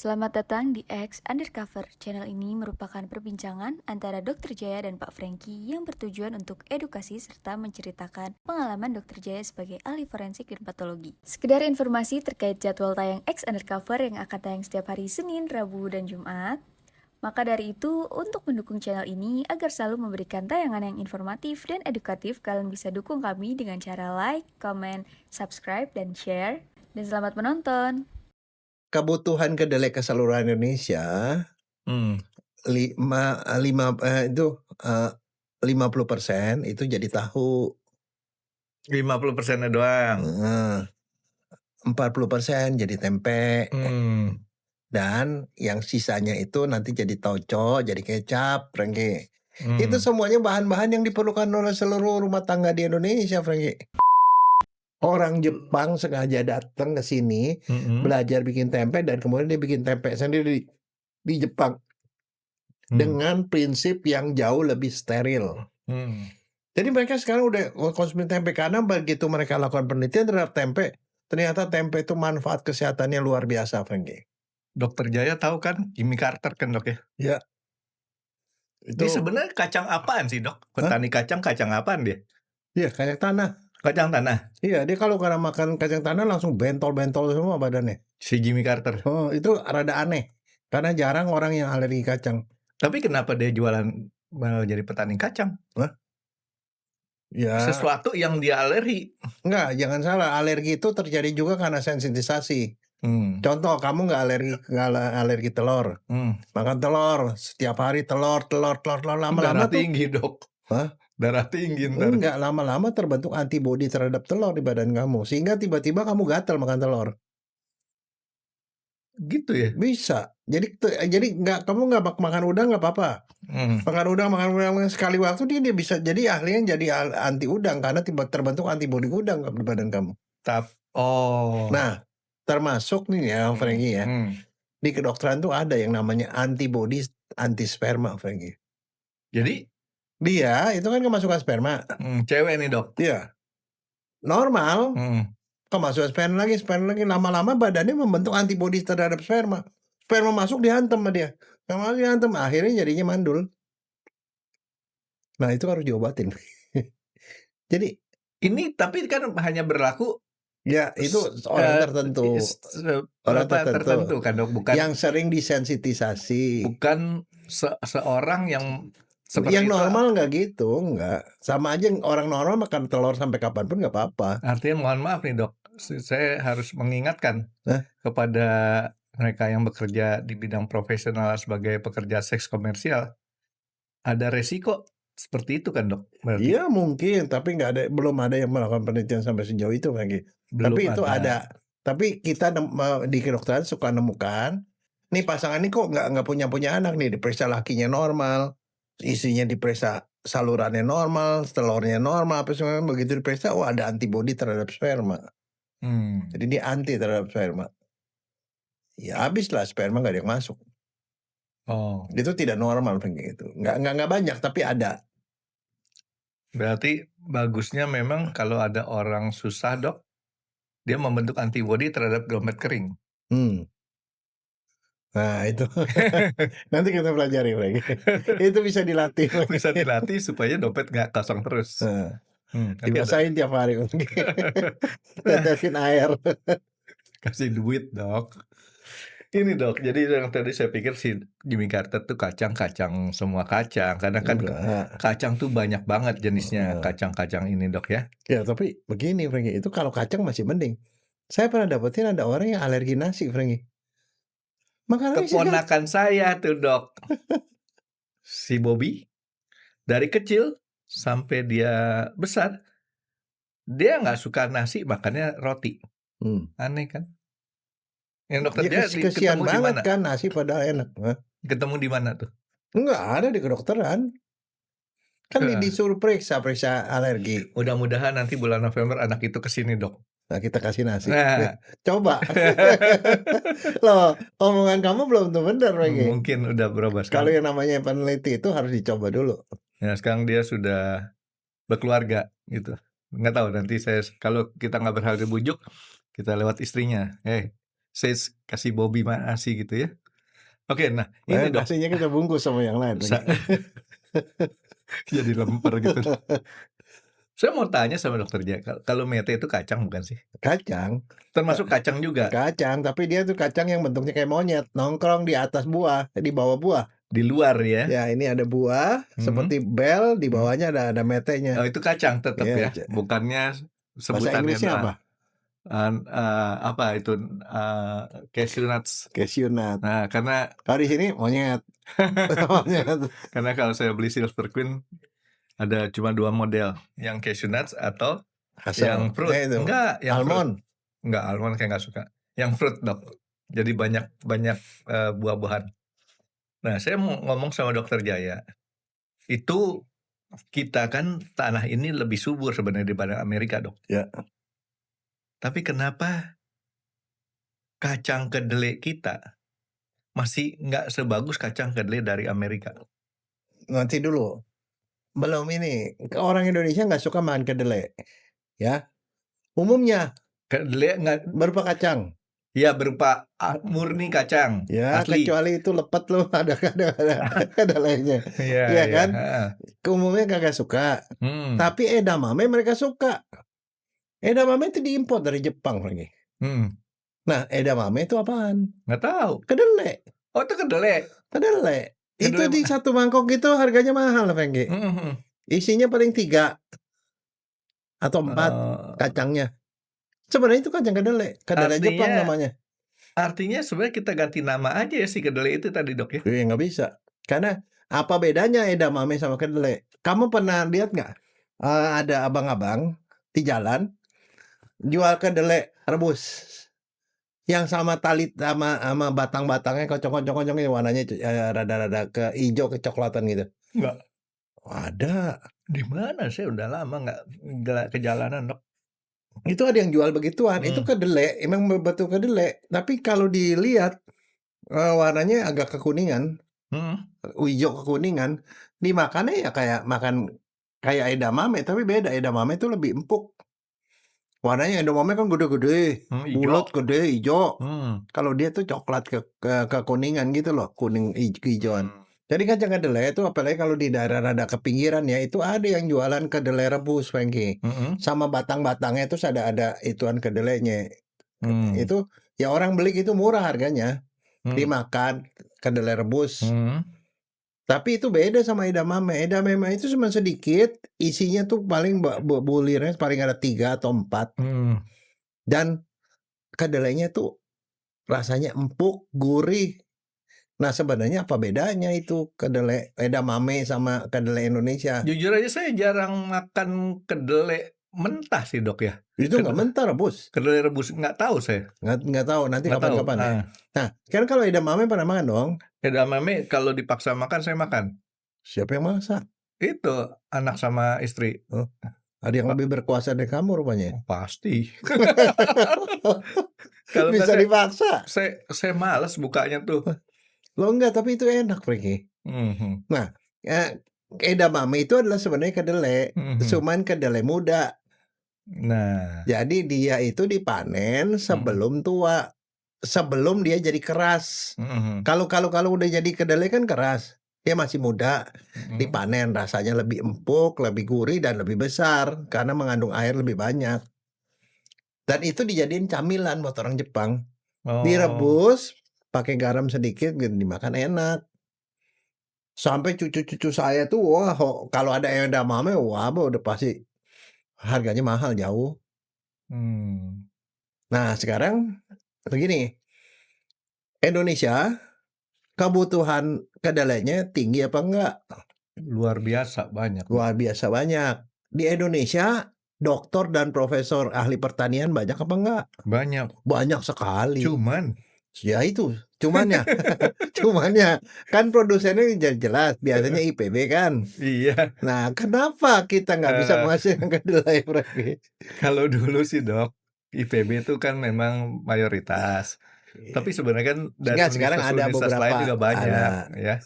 Selamat datang di X Undercover. Channel ini merupakan perbincangan antara Dr. Jaya dan Pak Franky yang bertujuan untuk edukasi serta menceritakan pengalaman Dr. Jaya sebagai ahli forensik dan patologi. Sekedar informasi terkait jadwal tayang X Undercover yang akan tayang setiap hari Senin, Rabu, dan Jumat. Maka dari itu, untuk mendukung channel ini agar selalu memberikan tayangan yang informatif dan edukatif, kalian bisa dukung kami dengan cara like, comment, subscribe, dan share. Dan selamat menonton! Kebutuhan kedelai keseluruhan Indonesia lima lima itu 50% itu jadi tahu. 50%-nya doang. 40% jadi tempe. Dan yang sisanya itu nanti jadi tauco, jadi kecap, Franky. Itu semuanya bahan-bahan yang diperlukan oleh seluruh rumah tangga di Indonesia, Franky. Orang Jepang sengaja datang ke sini belajar bikin tempe dan kemudian dia bikin tempe sendiri di Jepang dengan prinsip yang jauh lebih steril. Jadi mereka sekarang udah konsumsi tempe karena begitu mereka lakukan penelitian terhadap tempe, ternyata tempe itu manfaat kesehatannya luar biasa, Franky. Dr. Jaya tahu kan Jimmy Carter kan, Dok ya? Ya. Dia sebenarnya kacang apaan sih, Dok? Petani kacang apaan dia? Iya, kacang tanah. Kacang tanah. Iya, dia kalau karena makan kacang tanah langsung bentol-bentol semua badannya. Si Jimmy Carter. Oh, itu rada aneh. Karena jarang orang yang alergi kacang. Tapi kenapa dia jualan malah jadi petani kacang? Ya. Sesuatu yang dia alergi. Enggak, jangan salah. Alergi itu terjadi juga karena sensitisasi. Contoh, kamu nggak alergi telur. Makan telur setiap hari, telur lama-lama Darah tuh tinggi, Dok. Hah? Darah tinggi ntar. Enggak, lama-lama terbentuk antibodi terhadap telur di badan kamu sehingga tiba-tiba kamu gatal makan telur. Gitu ya? Bisa. Jadi kamu nggak makan udang nggak apa-apa. Makan udang sekali waktu dia bisa jadi ahlinya jadi anti udang karena terbentuk antibodi udang di badan kamu. Nah, termasuk nih ya, Franky ya. Di kedokteran tuh ada yang namanya antibodi anti sperma, Franky. Jadi dia itu kan kemasukan sperma. Cewek nih, Dok. Iya. Normal. Kemasukan sperma lagi lama-lama badannya membentuk antibodi terhadap sperma. Sperma masuk dihantam sama dia. Kalau dihantam akhirnya jadinya mandul. Nah, itu harus diobatin. Jadi ini tapi kan hanya berlaku ya itu orang tertentu. Orang tertentu kan, Dok, bukan yang sering disensitisasi. Bukan seorang yang seperti yang normal itu. nggak gitu, nggak. Sama aja orang normal makan telur sampai kapanpun nggak apa-apa. Artinya mohon maaf nih, Dok, saya harus mengingatkan kepada mereka yang bekerja di bidang profesional sebagai pekerja seks komersial, ada resiko seperti itu kan, Dok? Iya mungkin, tapi belum ada yang melakukan penelitian sampai sejauh itu lagi. Tapi itu ada. Tapi kita di kedokteran suka nemukan, nih pasangan ini kok nggak punya anak nih, diperiksa lakinya normal, isinya diperiksa salurannya normal, telurnya normal, apa semua begitu diperiksa, ada antibodi terhadap sperma. Jadi dia anti terhadap sperma. Ya habislah sperma nggak ada yang masuk. Itu tidak normal begitu. Nggak banyak tapi ada. Berarti bagusnya memang kalau ada orang susah, Dok, dia membentuk antibodi terhadap dompet kering. Nah itu nanti kita pelajari lagi. Itu bisa dilatih. Bisa dilatih supaya dompet nggak kosong terus. Dibasahin tiap hari. Tetesin air. Kasih duit, Dok. Ini, Dok, jadi yang tadi saya pikir si Jimmy Carter tuh kacang semua kacang, karena kan kacang tuh banyak banget jenisnya kacang-kacang ini, Dok ya. Ya tapi begini, Franky, itu kalau kacang masih mending. Saya pernah dapetin ada orang yang alergi nasi, Franky. Keponakan saya tuh, Dok. Si Bobby dari kecil sampai dia besar dia nggak suka nasi, makannya roti. Aneh kan? Yang Dokter Jaya kesian banget kan nasi padahal enak. Ketemu di mana tuh? Enggak ada di kedokteran. Kan disuruh periksa alergi. Mudah-mudahan nanti bulan November anak itu kesini, Dok. Nah, kita kasih nasi. Coba. Loh, omongan kamu belum tuh benar, Franky. Mungkin udah berubah sekarang. Kalau yang namanya peneliti itu harus dicoba dulu. Ya, sekarang dia sudah berkeluarga gitu. Nggak tahu nanti kalau kita nggak berhasil bujuk, kita lewat istrinya. saya kasih Bobby nasi gitu ya. Oke, nah ini Dok, Nasinya kita bungkus sama yang lain sa lagi. jadi lemper gitu. Saya mau tanya sama Dokter Jaya, kalau mete itu kacang bukan sih? Kacang, Termasuk kacang juga? kacang, tapi dia tuh kacang yang bentuknya kayak monyet, nongkrong di atas buah, di bawah buah. Di luar ya? Ya, ini ada buah seperti bel, di bawahnya ada metenya. Oh, itu kacang tetap Iya, ya? Bukannya bahasa sebutannya Inggrisnya apa? apa itu, cashew nuts. Cashew nut. Nah, karena Kalau di sini monyet. Monyet. karena kalau saya beli Silver Queen ada cuma 2 model, yang cashew nuts atau yang Hasil. fruit. Itu. Enggak, yang fruit. Almond. Enggak, almond saya nggak suka. Yang fruit, Dok. Jadi banyak buah-buahan. Nah, saya mau ngomong sama Dokter Jaya. Itu kita kan tanah ini lebih subur sebenarnya daripada Amerika, Dok. Ya. Tapi kenapa kacang kedelai kita masih nggak sebagus kacang kedelai dari Amerika? Nanti dulu. Belum ini. Orang Indonesia nggak suka makan kedelai. Ya. Umumnya Kedelai nggak, berupa kacang. ya berupa murni kacang, Ya, asli. kecuali itu lepet loh, ada kedelainya. Iya, Iya kan? heeh. Umumnya kagak suka. Tapi edamame mereka suka. Edamame itu diimpor dari Jepang lagi. Nah, edamame itu apaan? Nggak tahu. Kedelai. Oh, itu kedelai. Kedelai. Itu Kedelai di satu mangkok itu harganya mahal, Fengki. Isinya paling 3 atau 4 kacangnya. Sebenarnya itu kacang kedelai. Kedelai Jepang namanya. Artinya sebenarnya kita ganti nama aja ya si kedelai itu tadi, Dok ya? Nggak bisa. Karena apa bedanya edamame sama kedelai? Kamu pernah lihat nggak? Ada abang-abang di jalan jual kedelai rebus yang sama tali sama batang-batangnya kocong-kocong warnanya rada-rada ke hijau kecoklatan gitu. Nggak. Ada. Di mana? Saya udah lama nggak ke jalanan, Dok. Itu ada yang jual begituan. Itu kedelai, emang betul kedelai. Tapi kalau dilihat warnanya agak kekuningan, hijau kekuningan. Dimakannya ya kayak makan kayak edamame, tapi beda. Edamame itu lebih empuk. Warnanya edamame kan gede-gede, bulat gede, hijau. Kalau dia tuh coklat kekuningan gitu loh, kuning hijauan. Jadi kacang kedelai itu apalagi kalau di daerah rada ke pinggiran ya, itu ada yang jualan kedelai rebus, Fengki. Sama batang-batangnya itu ada ituan kedelainya. Itu ya orang beli itu murah harganya. Dimakan kedelai rebus. Tapi itu beda sama edamame. Edamame itu cuma sedikit, isinya tuh paling bulirnya paling ada 3 atau 4. Dan kedelainya tuh rasanya empuk, gurih. Nah, sebenarnya apa bedanya itu kedelai edamame sama kedelai Indonesia? Jujur aja saya jarang makan kedelai mentah sih, Dok ya. Itu nggak mentah rebus. Kedelai rebus nggak tahu saya. Nggak tahu, nanti Nggak tahu. kapan-kapan ya. Nah, kan kalau edamame pernah makan dong? Edamame kalau dipaksa makan saya makan. Siapa yang masak? Itu anak sama istri. Ada yang lebih berkuasa dari kamu rupanya. Pasti. Kalau Bisa dipaksa. Saya malas bukanya tuh. Lo enggak, tapi itu enak, Franky. Nah, edamame itu adalah sebenarnya kedelai, cuman kedelai muda. Nah, jadi dia itu dipanen sebelum tua, sebelum dia jadi keras. Kalau udah jadi kedelai kan keras, dia masih muda, dipanen rasanya lebih empuk, lebih gurih dan lebih besar karena mengandung air lebih banyak. Dan itu dijadiin camilan buat orang Jepang. Direbus pakai garam sedikit, dimakan enak. Sampai cucu-cucu saya tuh, wah kalau ada edamame, wah udah pasti harganya mahal jauh. Nah sekarang begini, Indonesia kebutuhan kedelainya tinggi apa enggak? Luar biasa banyak. Luar biasa banyak. Di Indonesia doktor dan profesor ahli pertanian banyak apa enggak? Banyak. Banyak sekali. Ya itu cumannya kan produsennya jelas biasanya IPB kan. Iya. Nah kenapa kita nggak bisa menghasilkan kedelai? Kalau dulu sih, Dok, IPB itu kan memang mayoritas. Tapi sebenarnya kan dari sekarang ada universitas beberapa lain juga banyak ya.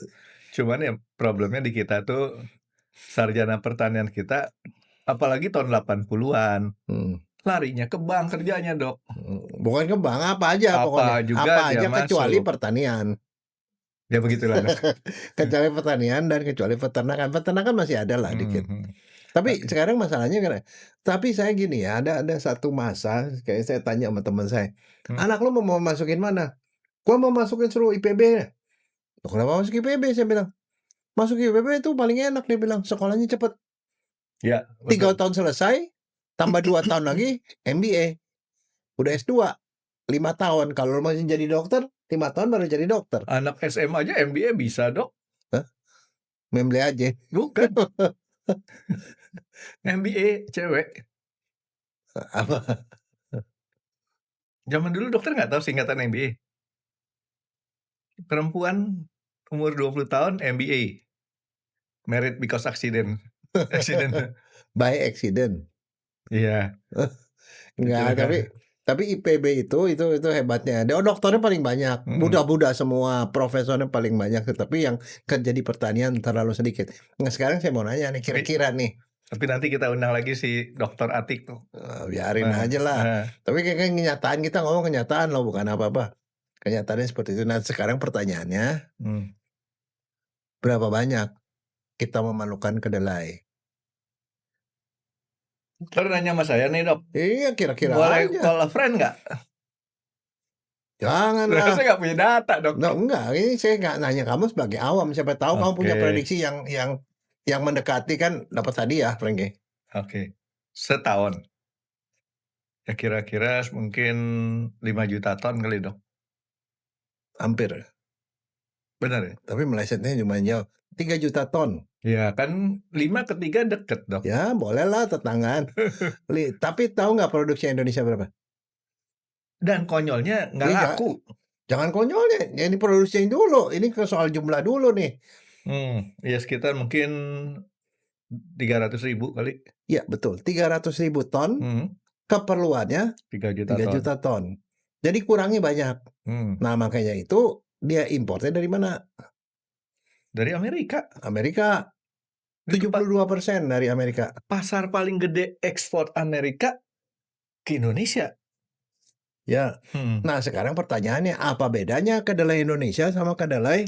Cuman ya problemnya di kita tuh sarjana pertanian kita apalagi tahun 80-an. larinya ke bank kerjanya, Dok. Bukan ke bank, apa aja pokoknya. Apa juga Apa dia aja kecuali masuk. pertanian. Ya begitulah, Dok. Kecuali pertanian dan kecuali peternakan. Peternakan masih ada lah dikit. Tapi sekarang masalahnya tapi saya gini ya, ada satu masa kayak saya tanya sama teman saya, "Anak lu mau masukin mana?" "Gua mau masukin suruh IPB." "Loh, kenapa masuk IPB?" Saya bilang. "Masuk IPB itu paling enak," dia bilang, "sekolahnya cepet. Ya, 3 betul. tahun selesai, tambah 2 tahun lagi MBA. Udah S2, 5 tahun. Kalau masih jadi dokter, 5 tahun baru jadi dokter." Anak SMA aja MBA bisa, Dok. Hah? Memble aja. Bukan. MBA cewek. Apa? Zaman dulu dokter nggak tahu singkatan MBA. Perempuan umur 20 tahun MBA. Married because accident. By accident. Iya. Enggak, tapi IPB itu hebatnya. Dokternya paling banyak, budak-budak semua, profesornya paling banyak, tetapi yang kerja di pertanian terlalu sedikit. Nah, sekarang saya mau nanya nih, kira-kira nih. Tapi nanti kita undang lagi si Dokter Atik tuh. Biarin aja lah. Tapi kayak kenyataan, kita ngomong kenyataan loh, bukan apa-apa. Kenyataannya seperti itu. Nah, sekarang pertanyaannya, berapa banyak kita memerlukan kedelai? Ntar nanya sama saya nih, Dok. Iya, kira-kira Boleh aja. call a friend nggak? Janganlah. Saya nggak punya data, Dok. No, enggak, ini saya nggak nanya kamu sebagai awam. Siapa tahu kamu punya prediksi yang mendekati, kan dapat hadiah, Frankie. Oke. Setahun. Ya kira-kira mungkin 5 juta ton kali, Dok. Hampir. Benar ya? Tapi melesetnya cuma jauh. 3 juta ton. Ya kan 5 ke 3 deket, Dok. Ya bolehlah tetanggaan. Tapi tahu nggak produksi Indonesia berapa? Dan konyolnya nggak Iya, laku. Jangan konyolnya. Ini produksi dulu. Ini ke soal jumlah dulu nih. Ya sekitar mungkin 300.000 kali. Iya betul. 300.000 ton. Keperluannya 3 juta ton. Jadi kurangnya banyak. Nah makanya itu dia importnya dari mana? Dari Amerika. Amerika. 72% dari Amerika. Pasar paling gede ekspor Amerika ke Indonesia. Ya. Nah sekarang pertanyaannya, apa bedanya kedelai Indonesia sama kedelai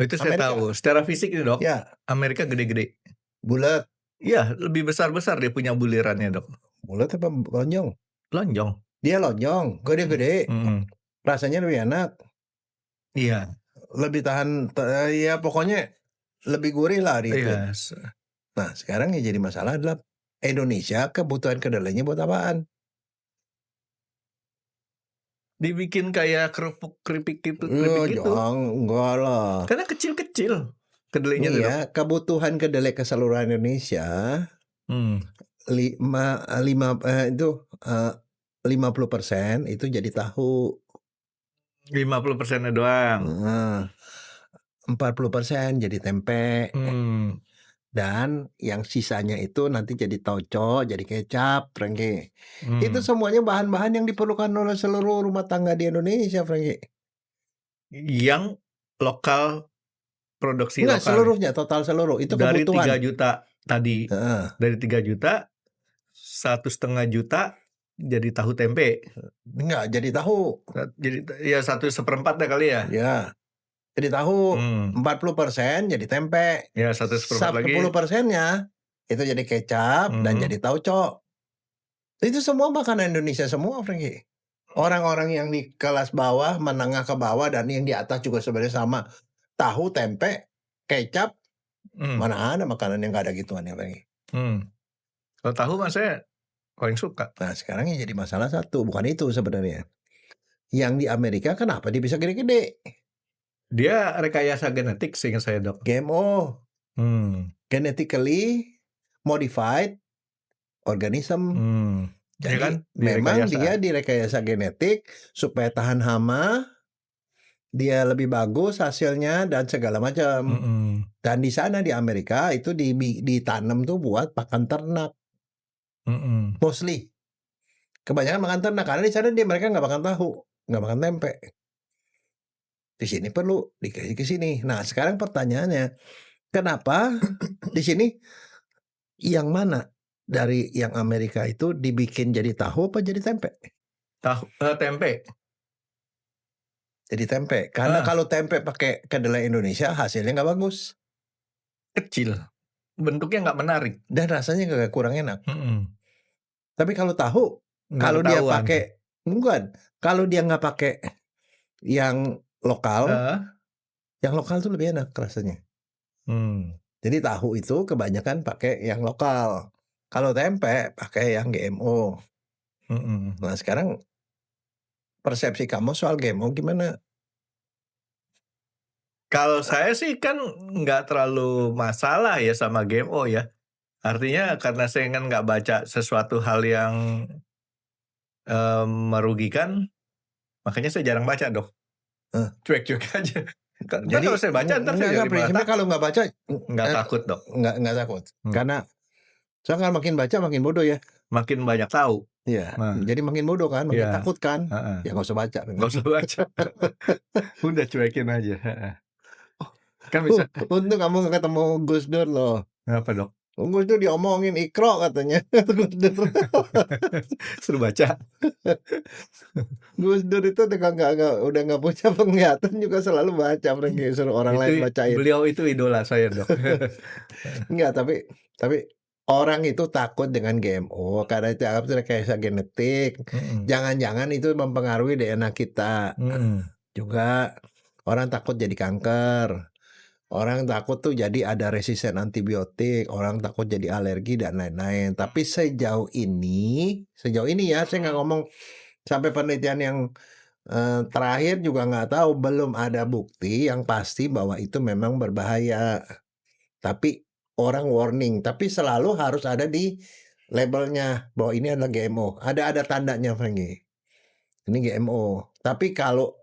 itu saya Amerika? tahu. Secara fisik ini, Dok. Ya. Amerika gede-gede. Bulat. Iya, lebih besar-besar dia punya bulirannya, Dok. Bulat apa lonjong? Lonjong. Dia lonjong, gede-gede. Rasanya lebih enak. Iya. Lebih tahan, ya pokoknya lebih gurih lah itu. Yes. Nah sekarang yang jadi masalah adalah Indonesia kebutuhan kedelainya buat apaan? Dibikin kayak keripik gitu. Enggak lah. Karena kecil-kecil kedelainya. Iya, kebutuhan kedelai keseluruhan Indonesia 50% itu jadi tahu. 50% doang. 40% jadi tempe. Dan yang sisanya itu nanti jadi tauco, jadi kecap, Frankie. Itu semuanya bahan-bahan yang diperlukan oleh seluruh rumah tangga di Indonesia, Frankie. Yang lokal, produksi Enggak, lokal. seluruhnya, total seluruh. Itu dari kebutuhan. 3 juta tadi. Dari 3 juta, 1,5 juta jadi tahu tempe. Enggak, jadi tahu. Jadi ya 1/4 kali ya. Ya. Jadi tahu. 40% jadi tempe. Ya 1/4 lagi. 10%-nya itu jadi kecap dan jadi tauco. Itu semua makanan Indonesia semua, Frankie. Orang-orang yang di kelas bawah, menengah ke bawah, dan yang di atas juga sebenarnya sama. Tahu, tempe, kecap, mana ada makanan yang gak ada gituannya, Frankie. Kalau tahu mas saya paling suka. Nah sekarang yang jadi masalah satu, bukan itu sebenarnya. Yang di Amerika kenapa dia bisa gede-gede? Dia rekayasa genetik seingat saya, Dok. GMO. Genetically modified organism. Jadi ya kan? memang dia direkayasa genetik supaya tahan hama, dia lebih bagus hasilnya dan segala macam. Dan di sana di Amerika itu ditanam tuh buat pakan ternak. Mostly. Kebanyakan makan ternak, karena di sana mereka nggak makan tahu, nggak makan tempe. Di sini perlu dikasih ke sini. Nah sekarang pertanyaannya, kenapa di sini yang mana dari yang Amerika itu dibikin jadi tahu apa jadi tempe? Tempe. Jadi tempe. Karena Ah. kalau tempe pakai kedelai Indonesia hasilnya nggak bagus Kecil. Bentuknya nggak menarik. dan rasanya nggak kurang enak. Tapi kalau tahu, Nggak kalau dia ketahuan. pakai kalau dia nggak pakai yang lokal, yang lokal tuh lebih enak rasanya. Jadi tahu itu kebanyakan pakai yang lokal. Kalau tempe pakai yang GMO. Nah sekarang persepsi kamu soal GMO gimana? Kalau saya sih kan nggak terlalu masalah ya sama GMO ya. Artinya karena saya kan nggak baca sesuatu hal yang merugikan, makanya saya jarang baca, Dok. Cuek-cuek aja. Jadi kalau saya baca ntar saya jadi prinsipnya kalau nggak baca nggak takut, Dok. Nggak takut. Karena soalnya makin baca makin bodoh ya. Makin banyak tahu. Iya. Jadi makin bodoh kan, makin takut kan. Ya nggak usah baca. Nggak usah baca. Udah cuekin aja. Kan bisa. Untung kamu nggak ketemu Gus Dur loh. Apa, Dok? Gus Dur diomongin Iqra katanya. Gus Dur. Suruh baca. Gus Dur itu udah nggak punya penglihatan juga selalu baca, suruh orang lain bacain. Beliau itu idola saya, Dok. Enggak, tapi orang itu takut dengan GMO karena itu rekayasa genetik. Jangan-jangan itu mempengaruhi DNA kita. Juga orang takut jadi kanker. Orang takut tuh jadi ada resisten antibiotik, orang takut jadi alergi dan lain-lain. Tapi sejauh ini ya, saya nggak ngomong sampai penelitian yang terakhir juga nggak tahu, belum ada bukti yang pasti bahwa itu memang berbahaya. Tapi orang warning, tapi selalu harus ada di labelnya bahwa ini adalah GMO. Ada tandanya, Franky. Ini GMO. Tapi kalau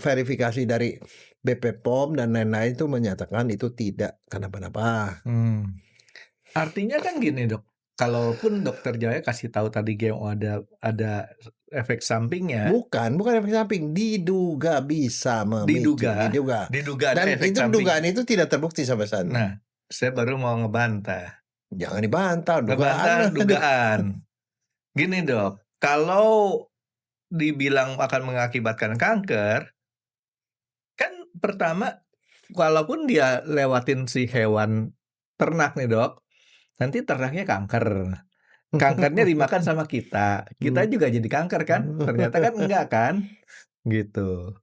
verifikasi dari BP POM dan lain-lain itu menyatakan itu tidak kenapa-napa. Artinya kan gini, Dok. Kalaupun dokter Jaya kasih tahu tadi GMO ada efek sampingnya. Bukan efek samping, diduga bisa memicu. Diduga. Dan efek itu samping. dugaan itu tidak terbukti sampai saat ini. Nah, saya baru mau ngebantah. Jangan dibantah, dugaan. Gini, Dok. Kalau dibilang akan mengakibatkan kanker, kan pertama walaupun dia lewatin si hewan ternak nih, Dok, nanti ternaknya kanker. Kankernya dimakan sama kita juga jadi kanker kan? Ternyata kan enggak kan? Gitu.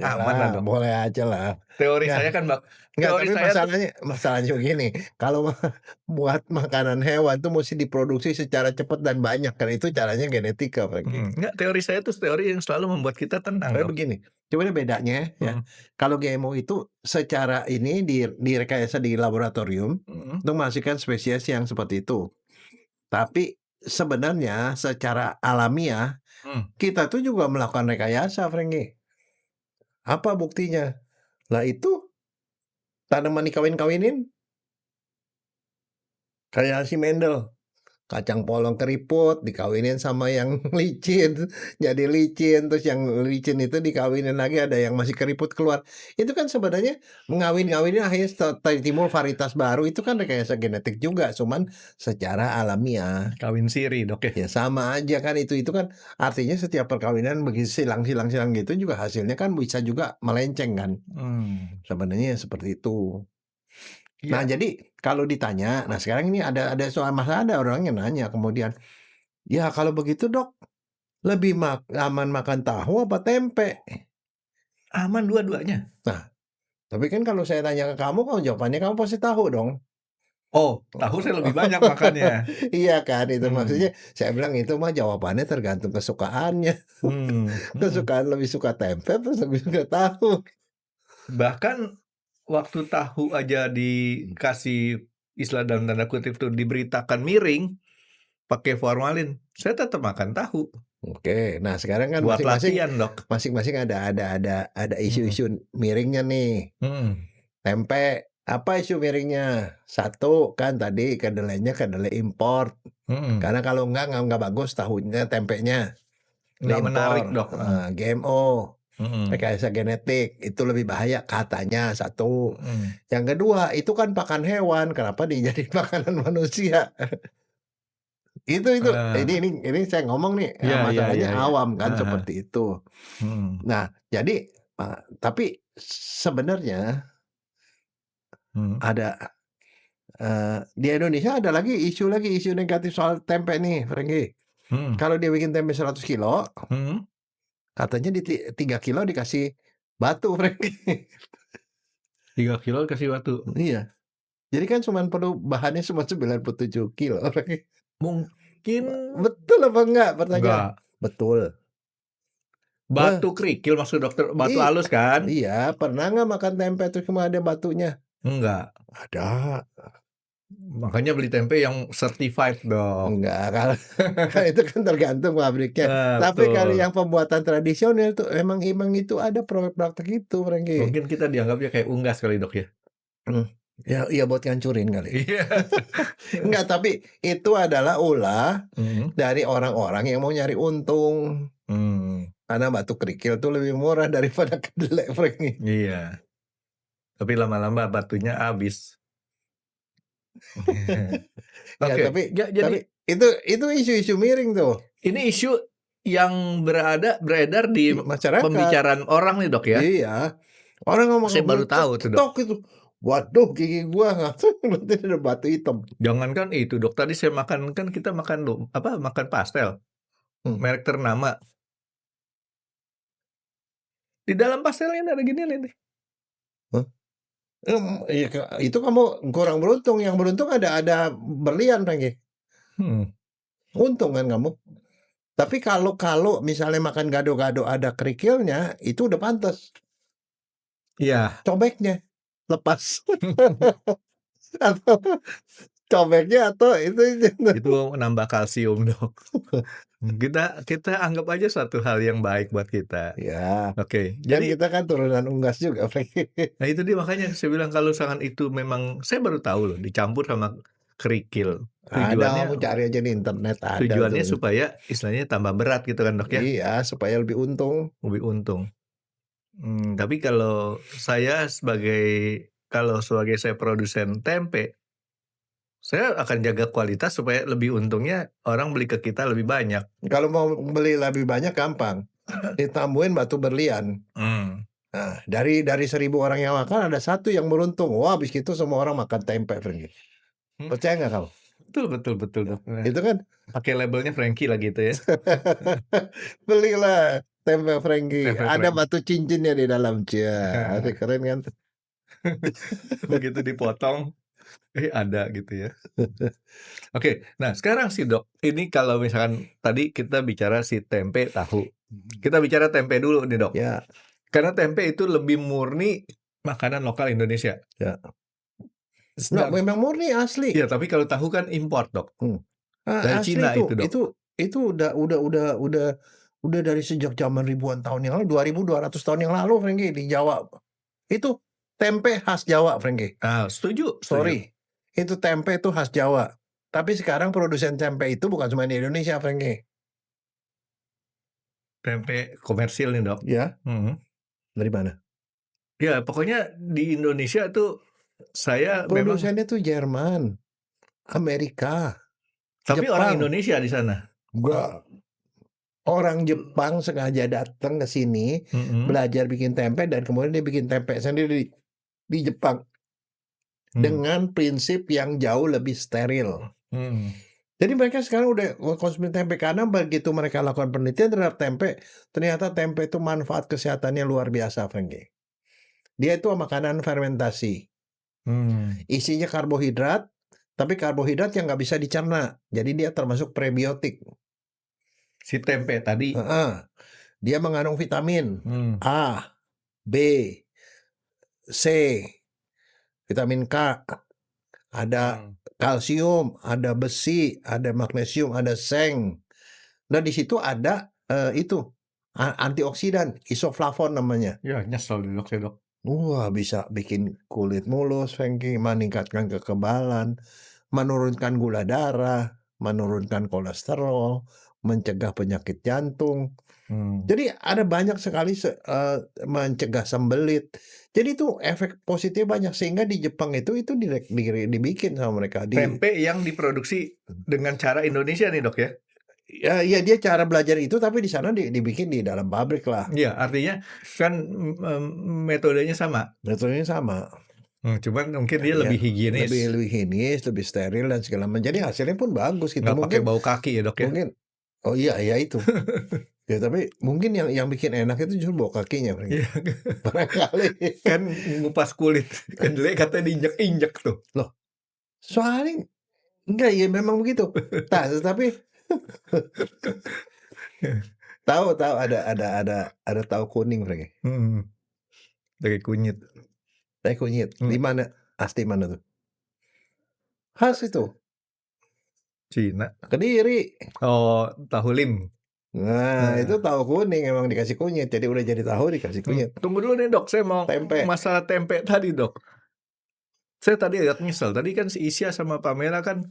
Aman lah, Dok. Boleh aja lah. Teori saya kan, Mbak. Tapi masalahnya begini, kalau buat makanan hewan tuh mesti diproduksi secara cepat dan banyak, kan itu caranya genetika, Enggak, teori saya tuh teori yang selalu membuat kita tenang, Dok. Dok. Begini, coba bedanya ya. Kalau GMO itu secara ini direkayasa di laboratorium untuk menghasilkan spesies yang seperti itu. Tapi sebenarnya secara alamiah kita tuh juga melakukan rekayasa, Franky. Apa buktinya? Lah itu tanaman dikawin-kawinin. Kayak si Mendel. Kacang polong keriput dikawinin sama yang licin. Jadi licin. Terus yang licin itu dikawinin lagi, ada yang masih keriput keluar. Itu kan sebenarnya mengawin-ngawinin akhirnya timbul varietas baru. Itu kan rekayasa genetik juga. Cuman secara alamiah. Kawin siri, Dok ya. Ya sama aja kan itu kan artinya setiap perkawinan begitu silang gitu juga hasilnya kan bisa juga melenceng kan. Sebenarnya seperti itu. Nah jadi kalau ditanya, nah sekarang ini ada soal masalah, ada orang yang nanya kemudian, ya kalau begitu, Dok, lebih aman makan tahu apa tempe? Aman dua-duanya. Nah, tapi kan kalau saya tanya ke kamu jawabannya kamu pasti tahu dong. Oh, tahu saya lebih banyak makannya. Iya kan, itu maksudnya saya bilang itu mah jawabannya tergantung kesukaannya. Kesukaan lebih suka tempe atau lebih suka tahu. Bahkan waktu tahu aja dikasih istilah dalam tanda kutip tuh diberitakan miring pakai formalin, saya tetap makan tahu. Oke, nah sekarang kan buat latihan, Dok. Masing-masing ada isu-isu miringnya nih. Tempe, apa isu miringnya? Satu kan tadi kedelainya kedelai import. Karena kalau nggak bagus tahunya, tempenya nggak menarik, Dok. GMO. Rekayasa genetik itu lebih bahaya katanya, satu. Yang kedua itu kan pakan hewan, kenapa dijadiin makanan manusia? Itu Ah, ini saya ngomong nih, iya iya masalahnya iya iya. awam kan Heeh heeh. seperti itu. Mhm, Nah, jadi, tapi sebenarnya mhm, ada, di Indonesia ada lagi isu negatif soal tempe nih, Franky. mhm, Kalau dia bikin tempe 100 kilo, mhm. katanya 3 kilo dikasih batu, Franky. 3 kilo kasih batu. Iya, jadi kan cuman perlu bahannya cuma 97 kilo, Franky. Mungkin Betul apa enggak pertanyaan? enggak. Betul. Wah, Batu kerikil maksud dokter, batu i halus kan? iya, pernah nggak makan tempe terus cuma ada batunya? Enggak. Ada. Makanya beli tempe yang certified, Dok. Enggak, kalau kan itu kan tergantung pabriknya. Nah, Tapi kalau betul. yang pembuatan tradisional tuh emang itu ada praktek itu, Franky. Mungkin kita dianggapnya kayak unggas kali, Dok, ya? Mmm, ya iya buat ngancurin kali. Iya. Enggak, tapi itu adalah ulah Mhm. dari orang-orang yang mau nyari untung. Mmm, Karena batu kerikil tuh lebih murah daripada kedelai, Franky. iya. Tapi lama-lama batunya habis. Enggak, Oke, jadi tapi itu isu-isu miring tuh ini isu yang beredar di di masyarakat. pembicaraan orang nih, Dok, ya? Iya, orang ngomong Saya baru tahu tuh, Dok. tok itu. Waduh, gigi gua berarti ada batu hitam. Jangankan itu, Dok, tadi saya makan kan kita makan makan pastel, Hmm. merek ternama. Di dalam pastelnya ada ginian ini. Hah? Iya, itu kamu kurang beruntung, yang beruntung ada berlian, Franky. Hmm, Untung kan kamu. Tapi kalau misalnya makan gado-gado ada kerikilnya, itu udah pantas. iya. Cobeknya lepas atau cobeknya atau itu Itu nambah kalsium, Dok. Kita kita anggap aja suatu hal yang baik buat kita. ya, Oke, kan jadi kita kan turunan unggas juga, Franky. nah itu dia makanya saya bilang kalau misalkan itu memang saya baru tahu loh dicampur sama kerikil. Ada, kamu Tujuannya cari aja di internet ada tujuannya tuh. supaya istilahnya tambah berat gitu kan, Dok, ya? Iya, supaya lebih untung. Lebih untung. Tapi kalau sebagai saya produsen tempe, saya akan jaga kualitas supaya lebih untungnya orang beli ke kita lebih banyak. Kalau mau beli lebih banyak gampang, ditambahin batu berlian. Mmm. Nah, dari 1.000 orang yang makan ada 1 yang beruntung. Wah, habis itu semua orang makan tempe, Franky. Mmm, Percaya nggak kamu? betul betul betul, Dok. Nah, Itu kan pakai labelnya Franky lagi itu ya, belilah tempe Franky, tempe ada Franky. batu cincinnya di dalam. Cia, asik keren kan? Begitu dipotong, ada gitu ya. Oke, nah sekarang sih, Dok, ini kalau misalkan tadi kita bicara si tempe, tahu. Kita bicara tempe dulu nih, Dok. Ya, Karena tempe itu lebih murni makanan lokal Indonesia. ya. Nggak, Sedang memang murni asli. iya, tapi kalau tahu kan import, Dok. Dari Asli Cina itu, Dok. itu udah dari sejak zaman ribuan tahun yang lalu, 2.200 tahun yang lalu, Franky, di Jawa. Itu tempe khas Jawa, Franky. Ah, setuju setuju. Sorry, itu tempe itu khas Jawa. Tapi sekarang produsen tempe itu bukan cuma di Indonesia, Franky. Tempe komersil nih, Dok. Ya, Mhm. dari mana? Ya, pokoknya di Indonesia tuh saya memang Produsennya tuh Jerman, Amerika, tapi orang Jepang. Indonesia di sana. Enggak. Orang Jepang sengaja datang ke sini Mhm. belajar bikin tempe dan kemudian dia bikin tempe sendiri di Jepang dengan prinsip yang jauh lebih steril. Jadi mereka sekarang udah konsumsi tempe karena begitu mereka lakukan penelitian terhadap tempe, ternyata tempe itu manfaat kesehatannya luar biasa, Franky. Dia itu makanan fermentasi. Isinya karbohidrat, tapi karbohidrat yang nggak bisa dicerna. Jadi dia termasuk prebiotik. Si tempe tadi. Dia mengandung vitamin A, B, C, vitamin K, ada kalsium, ada besi, ada magnesium, ada seng. Nah, di situ ada itu antioksidan, isoflavon namanya. Ya, nyesel nih, Dok, saya, Dok. Wah, bisa bikin kulit mulus, Franky, meningkatkan kekebalan, menurunkan gula darah, menurunkan kolesterol, mencegah penyakit jantung. Hmm. Jadi ada banyak sekali mencegah sembelit. Jadi itu efek positif banyak sehingga di Jepang itu dibikin sama mereka Tempe yang diproduksi dengan cara Indonesia nih dok ya? Ya dia cara belajar itu tapi di sana dibikin di dalam pabrik lah. Iya, artinya kan metodenya sama. Metodenya sama. Cuman mungkin dia lebih higienis. Lebih higienis, lebih steril dan segala macam. Jadi hasilnya pun bagus gitu. Nggak pakai Mungkin bau kaki ya dok ya? mungkin oh iya itu. Ya tapi mungkin yang bikin enak itu justru bau kakinya. Iya. Barangkali. Kan ngupas kulit kedelai katanya diinjek-injek tuh. Loh, soalnya enggak ya memang begitu. Tapi tahu ada tahu kuning Frank. Dari kunyit. Tahu kunyit. Di mana? Asli mana tuh? Khas itu. Cina. Kediri. Oh, tahu lim. Nah, itu tahu kuning emang dikasih kunyit. Jadi udah jadi tahu dikasih kunyit. Tunggu dulu nih dok, saya mau masalah tempe tadi dok. Saya tadi agak nyesel. Tadi kan si Isya sama Pamela kan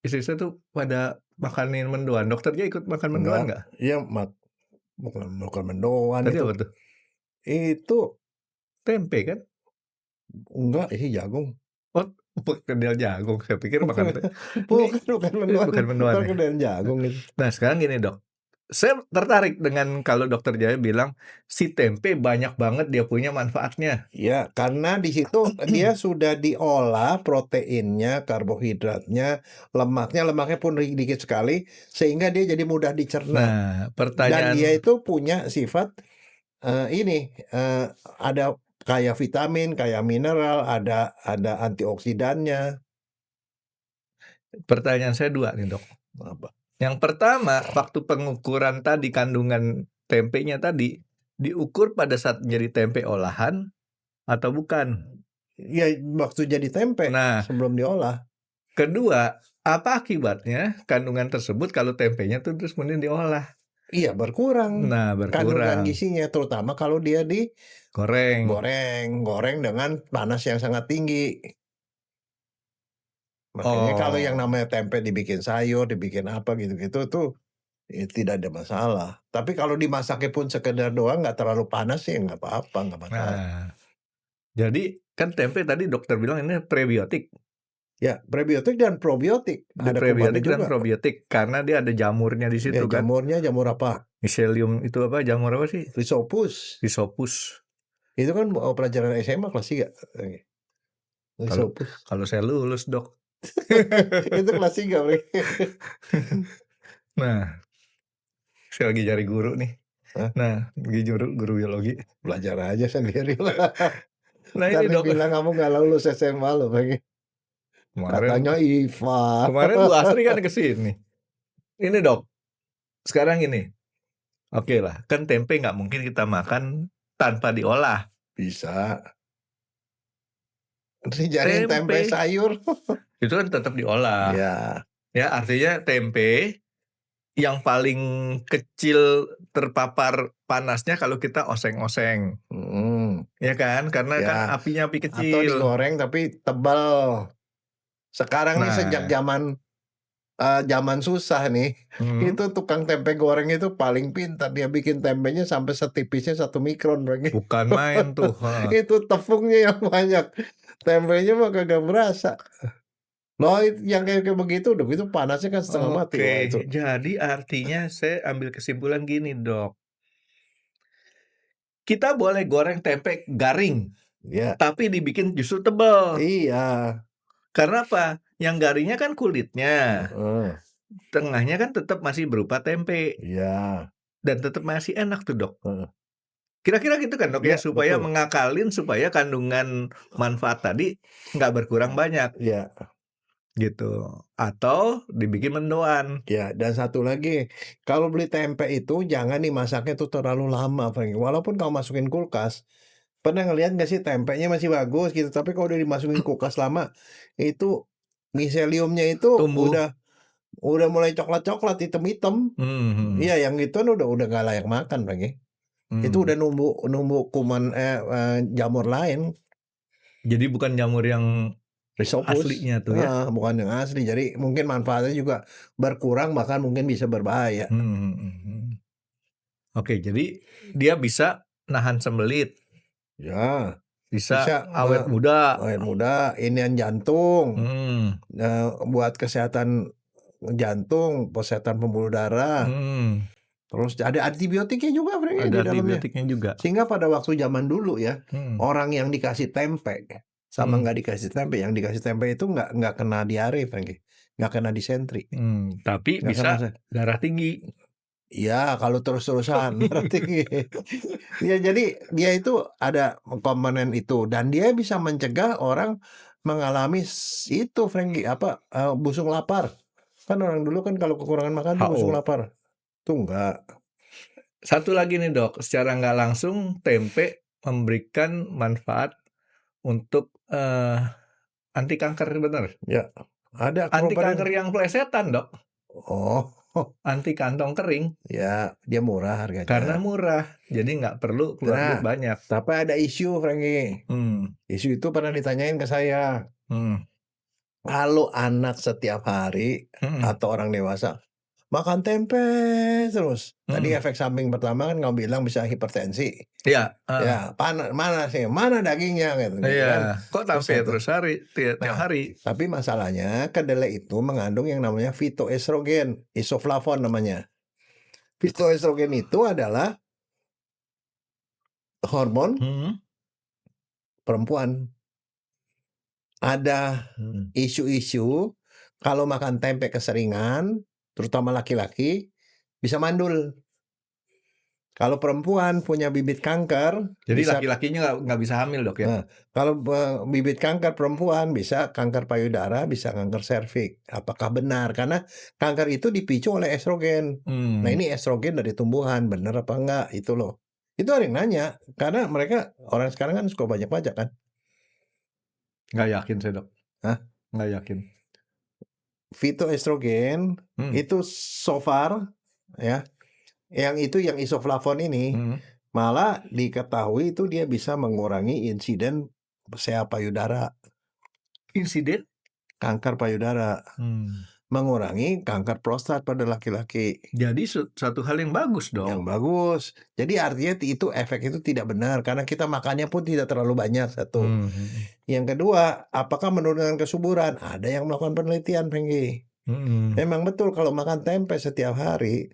istri saya tuh pada makanin mendoan. Dokternya ikut makan mendoan nggak? Iya, bukan mendoan. Tadi apa tuh? Itu tempe kan? Enggak, ini jagung. Oh, kedel jagung. Saya pikir makan bukan mendoan. Bukan mendoan. Kedel jagung itu. Nah sekarang gini dok. Saya tertarik dengan kalau dokter Jaya bilang si tempe banyak banget dia punya manfaatnya. Ya, karena di situ dia sudah diolah proteinnya, karbohidratnya, lemaknya pun dikit sekali sehingga dia jadi mudah dicerna. Nah, pertanyaan dan dia itu punya sifat ada kayak vitamin, kayak mineral, ada antioksidannya. Pertanyaan saya dua nih dok. Apa? Yang pertama, waktu pengukuran tadi kandungan tempenya tadi diukur pada saat menjadi tempe olahan atau bukan? Ya waktu jadi tempe, sebelum diolah. Kedua, apa akibatnya kandungan tersebut kalau tempenya tuh terus kemudian diolah? Iya berkurang. Nah berkurang. Kandungan gizinya terutama kalau dia goreng dengan panas yang sangat tinggi. Makanya kalau yang namanya tempe dibikin sayur, dibikin apa gitu-gitu tuh tidak ada masalah. Tapi kalau dimasaknya pun sekedar doang nggak terlalu panas sih nggak apa-apa, nggak masalah. Nah, jadi kan tempe tadi dokter bilang ini prebiotik. Ya, prebiotik dan probiotik. Ada prebiotik dan probiotik karena dia ada jamurnya di situ kan. Jamur apa? Mycelium itu apa? Jamur apa sih? Rhizopus. Itu kan pelajaran SMA kelas 3. Kalau saya lulus dok. Itu kelas 3. Nah, saya lagi cari guru nih. Nah, lagi guru biologi. Belajar aja sendiri lah. Nah ini dok. Bilang kamu nggak lulus SMA loh, katanya IVA. Kemarin Bu Astri kan kesini. Ini dok. Sekarang ini. Oke lah, kan tempe nggak mungkin kita makan tanpa diolah. Bisa. Dijadiin tempe sayur. Itu kan tetap diolah. Ya, artinya tempe yang paling kecil terpapar panasnya kalau kita oseng-oseng. Ya kan? Karena kan apinya api kecil. Atau digoreng tapi tebal. Sekarang nih sejak zaman susah nih, itu tukang tempe goreng itu paling pintar. Dia bikin tempenya sampai setipisnya 1 mikron. Bukan main tuh. Itu tepungnya yang banyak. Tempenya mah kagak berasa. Loh, yang kayak begitu udah itu panasnya kan setengah mati. Oke, jadi artinya saya ambil kesimpulan gini dok. Kita boleh goreng tempe garing, tapi dibikin justru tebal. Iya. Karena apa? Yang garingnya kan kulitnya, tengahnya kan tetap masih berupa tempe. Iya. Dan tetap masih enak tuh dok. Kira-kira gitu kan dok ya, supaya betul. Mengakalin supaya kandungan manfaat tadi nggak berkurang banyak. Iya. Gitu. Atau dibikin mendoan. Ya, dan satu lagi, kalau beli tempe itu jangan dimasaknya tuh terlalu lama, Frank. Walaupun kamu masukin kulkas, pernah ngelihat nggak sih tempenya masih bagus gitu, tapi kalau udah dimasukin kulkas lama, itu miseliumnya itu udah mulai coklat-coklat, hitam-hitam. Iya, yang itu udah nggak layak makan, Frank. Itu udah numbuh kuman jamur lain. Jadi bukan jamur yang Rhizopus. aslinya tuh ya. Bukan yang asli. Jadi mungkin manfaatnya juga berkurang, bahkan mungkin bisa berbahaya. Oke, jadi dia bisa nahan sembelit. Ya, Bisa awet muda. awet muda, inian jantung, buat kesehatan jantung, kesehatan pembuluh darah. Terus ada antibiotiknya juga, Frank, di Ada dalamnya. antibiotiknya juga. Sehingga pada waktu zaman dulu ya, orang yang dikasih tempe sama nggak dikasih tempe, yang dikasih tempe itu nggak kena diare, Frank, nggak kena disentri. Tapi Nggak bisa kena. darah tinggi. Ya, kalau terus-terusan darah tinggi. Ya, jadi dia itu ada komponen itu, dan dia bisa mencegah orang mengalami itu, Frank, busung lapar. Kan orang dulu kan kalau kekurangan makan tuh busung lapar. Tuh enggak. Satu lagi nih dok, secara nggak langsung tempe memberikan manfaat untuk anti kanker, benar? Ya, ada Anti kanker yang plesetan dok. Oh, Anti kantong kering. ya, dia murah harganya. Karena murah, jadi nggak perlu keluar duit banyak. Tapi ada isu, Franky. Isu itu pernah ditanyain ke saya. Kalau anak setiap hari atau orang dewasa makan tempe terus, tadi efek samping pertama kan kamu bilang bisa hipertensi. Iya. Ya, mana dagingnya gitu. Iya. Kok tempe terus tiap hari? Tapi masalahnya kedelai itu mengandung yang namanya fitoestrogen, isoflavon namanya. Fitoestrogen itu adalah hormon perempuan. Ada isu-isu kalau makan tempe keseringan, terutama laki-laki, bisa mandul. Kalau perempuan punya bibit kanker, jadi laki-lakinya nggak bisa hamil dok ya? Nah, kalau bibit kanker perempuan bisa kanker payudara, bisa kanker serviks. Apakah benar? Karena kanker itu dipicu oleh estrogen. Nah, ini estrogen dari tumbuhan, benar apa enggak? Itu loh. Itu ada yang nanya, karena mereka orang sekarang kan suka banyak baca kan. Nggak yakin saya dok. Hah? Nggak yakin. Fitoestrogen itu so far ya, yang isoflavon ini malah diketahui itu dia bisa mengurangi insiden CA payudara. Insiden? Kanker payudara. Mengurangi kanker prostat pada laki-laki. Jadi satu hal yang bagus dong. Yang bagus. Jadi artinya itu efek itu tidak benar karena kita makannya pun tidak terlalu banyak, satu. Yang kedua, apakah menurunkan kesuburan? Ada yang melakukan penelitian, Penggi. Memang betul kalau makan tempe setiap hari,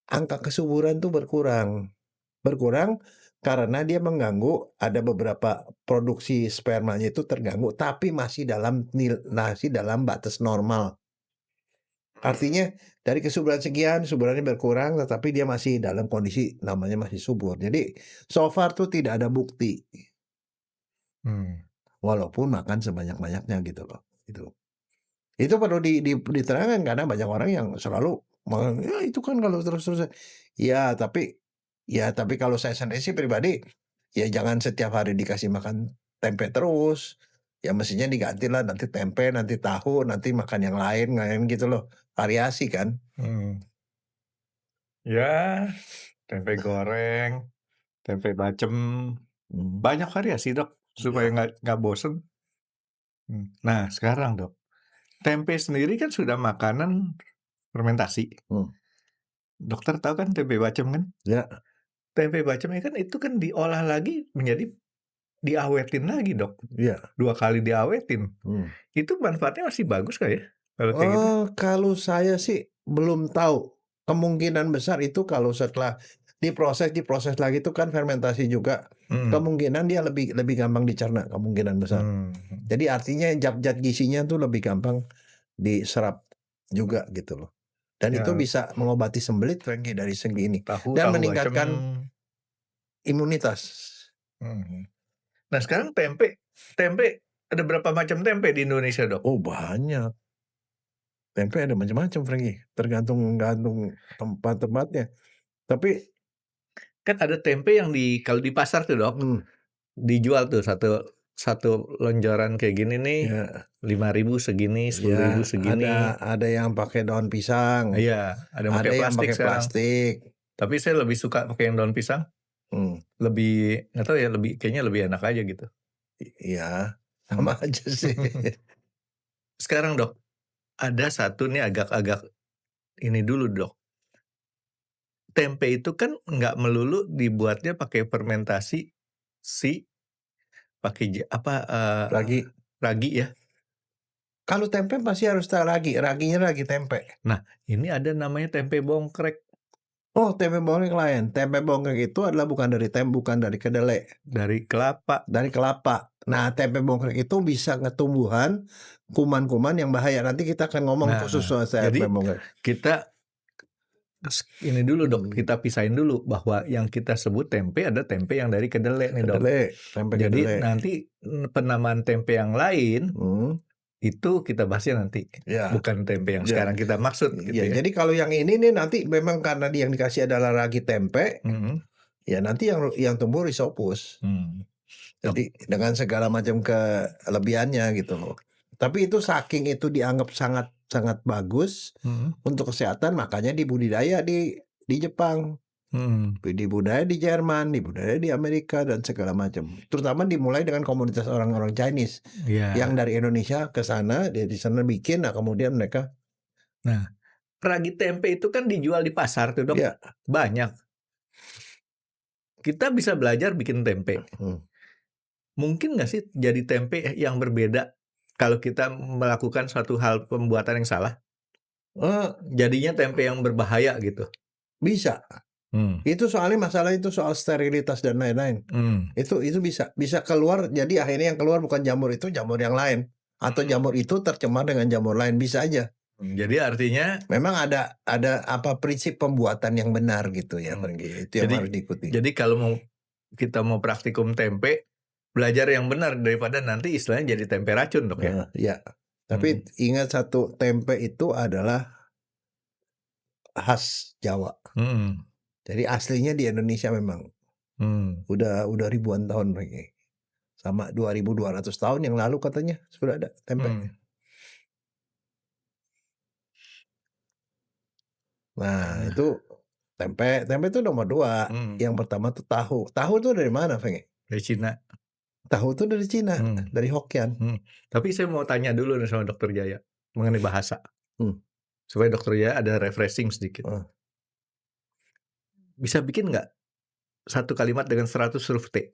angka kesuburan tuh berkurang. Berkurang karena dia mengganggu, ada beberapa produksi spermanya itu terganggu, tapi masih dalam batas normal. Artinya dari kesuburan sekian, suburannya berkurang, tetapi dia masih dalam kondisi namanya masih subur. Jadi so far tuh tidak ada bukti. Walaupun makan sebanyak-banyaknya gitu loh. Itu perlu diterangkan karena banyak orang yang selalu ya itu kan kalau terus-terus. Ya tapi kalau saya sendiri sih pribadi, ya jangan setiap hari dikasih makan tempe terus. Ya mestinya diganti lah, nanti tempe, nanti tahu, nanti makan yang lain gitu loh. Variasi kan. Ya, tempe goreng, tempe bacem, banyak variasi dok, supaya nggak bosen. Nah sekarang dok, tempe sendiri kan sudah makanan fermentasi. Dokter tahu kan tempe bacem kan? Ya. Tempe bacem kan itu kan diolah lagi menjadi diawetin lagi dok. Iya. 2 kali diawetin. Itu manfaatnya masih bagus kah ya? Kalau kayak gitu? Kalau saya sih belum tahu. Kemungkinan besar itu kalau setelah diproses lagi itu kan fermentasi juga. Kemungkinan dia lebih gampang dicerna, kemungkinan besar. Jadi artinya zat-zat gizinya tuh lebih gampang diserap juga gitu loh. Dan itu bisa mengobati sembelit dari segi ini. Dan meningkatkan imunitas. Nah sekarang tempe ada berapa macam tempe di Indonesia dok? Oh banyak. Tempe ada macam-macam, Franky. Tergantung tempat-tempatnya. Tapi kan ada tempe yang kalau di pasar tuh dok, dijual tuh satu lonjoran kayak gini nih, 5.000 segini, 10.000 segini. Ada yang pakai daun pisang. Iya, ada yang pakai plastik. Tapi saya lebih suka pakai yang daun pisang. Lebih nggak tahu ya, kayaknya lebih enak aja gitu. Iya. sama aja sih. Sekarang Dok, ada satu nih agak-agak ini dulu Dok. Tempe itu kan nggak melulu dibuatnya pakai fermentasi pakai Ragi. ragi ya. Kalau tempe pasti harus ragi, raginya ragi tempe. Nah, ini ada namanya tempe bongkrek. Oh, tempe bongkrek lain. Tempe bongkrek itu adalah bukan dari kedelai, Dari kelapa. dari kelapa. Nah, tempe bongkrek itu bisa tumbuhan kuman-kuman yang bahaya. Nanti kita akan ngomong Nah, khusus soal jadi tempe bongkrek. kita ini dulu Dok, kita pisahin dulu bahwa yang kita sebut tempe ada tempe yang dari kedelai nih Dok. Kedelai, tempe Jadi kedelai. nanti penamaan tempe yang lain itu kita bahasnya nanti, Ya. bukan tempe yang Ya. sekarang kita maksud gitu Ya, ya. jadi kalau yang ini nih nanti memang karena yang dikasih adalah ragi tempe, ya nanti yang tumbuh rhizopus. Jadi dengan segala macam kelebihannya gitu loh. Tapi itu saking itu dianggap sangat sangat bagus untuk kesehatan, makanya dibudidaya di Jepang, dibudidaya di Jerman, dibudidaya di Amerika dan segala macam. Terutama dimulai dengan komunitas orang-orang Chinese yang dari Indonesia ke sana, di sana bikin, nah kemudian mereka. Nah, ragi tempe itu kan dijual di pasar tuh Dok, Ya. banyak. Kita bisa belajar bikin tempe. Mungkin nggak sih jadi tempe yang berbeda kalau kita melakukan suatu hal pembuatan yang salah? Jadinya tempe yang berbahaya gitu. Bisa. Itu soalnya masalah itu soal sterilitas dan lain-lain. Itu bisa keluar, jadi akhirnya yang keluar bukan jamur itu, jamur yang lain, atau jamur itu tercemar dengan jamur lain, bisa aja. Jadi artinya memang ada apa prinsip pembuatan yang benar gitu ya, itu yang harus diikuti. Jadi kalau kita mau praktikum tempe, belajar yang benar daripada nanti istilahnya jadi tempe racun Dok ya. Ya. Tapi ingat satu, tempe itu adalah khas Jawa. Jadi aslinya di Indonesia memang. Udah ribuan tahun lagi. Sama 2.200 tahun yang lalu katanya sudah ada tempe. Nah, itu tempe itu nomor 2. Yang pertama tuh tahu. Tahu tuh dari mana, Feng? Dari Cina. Tahu tuh dari Cina, dari Hokkien. Tapi saya mau tanya dulu nih sama Dokter Jaya mengenai bahasa. Supaya Dokter Jaya ada refreshing sedikit. Bisa bikin nggak satu kalimat dengan 100 huruf T?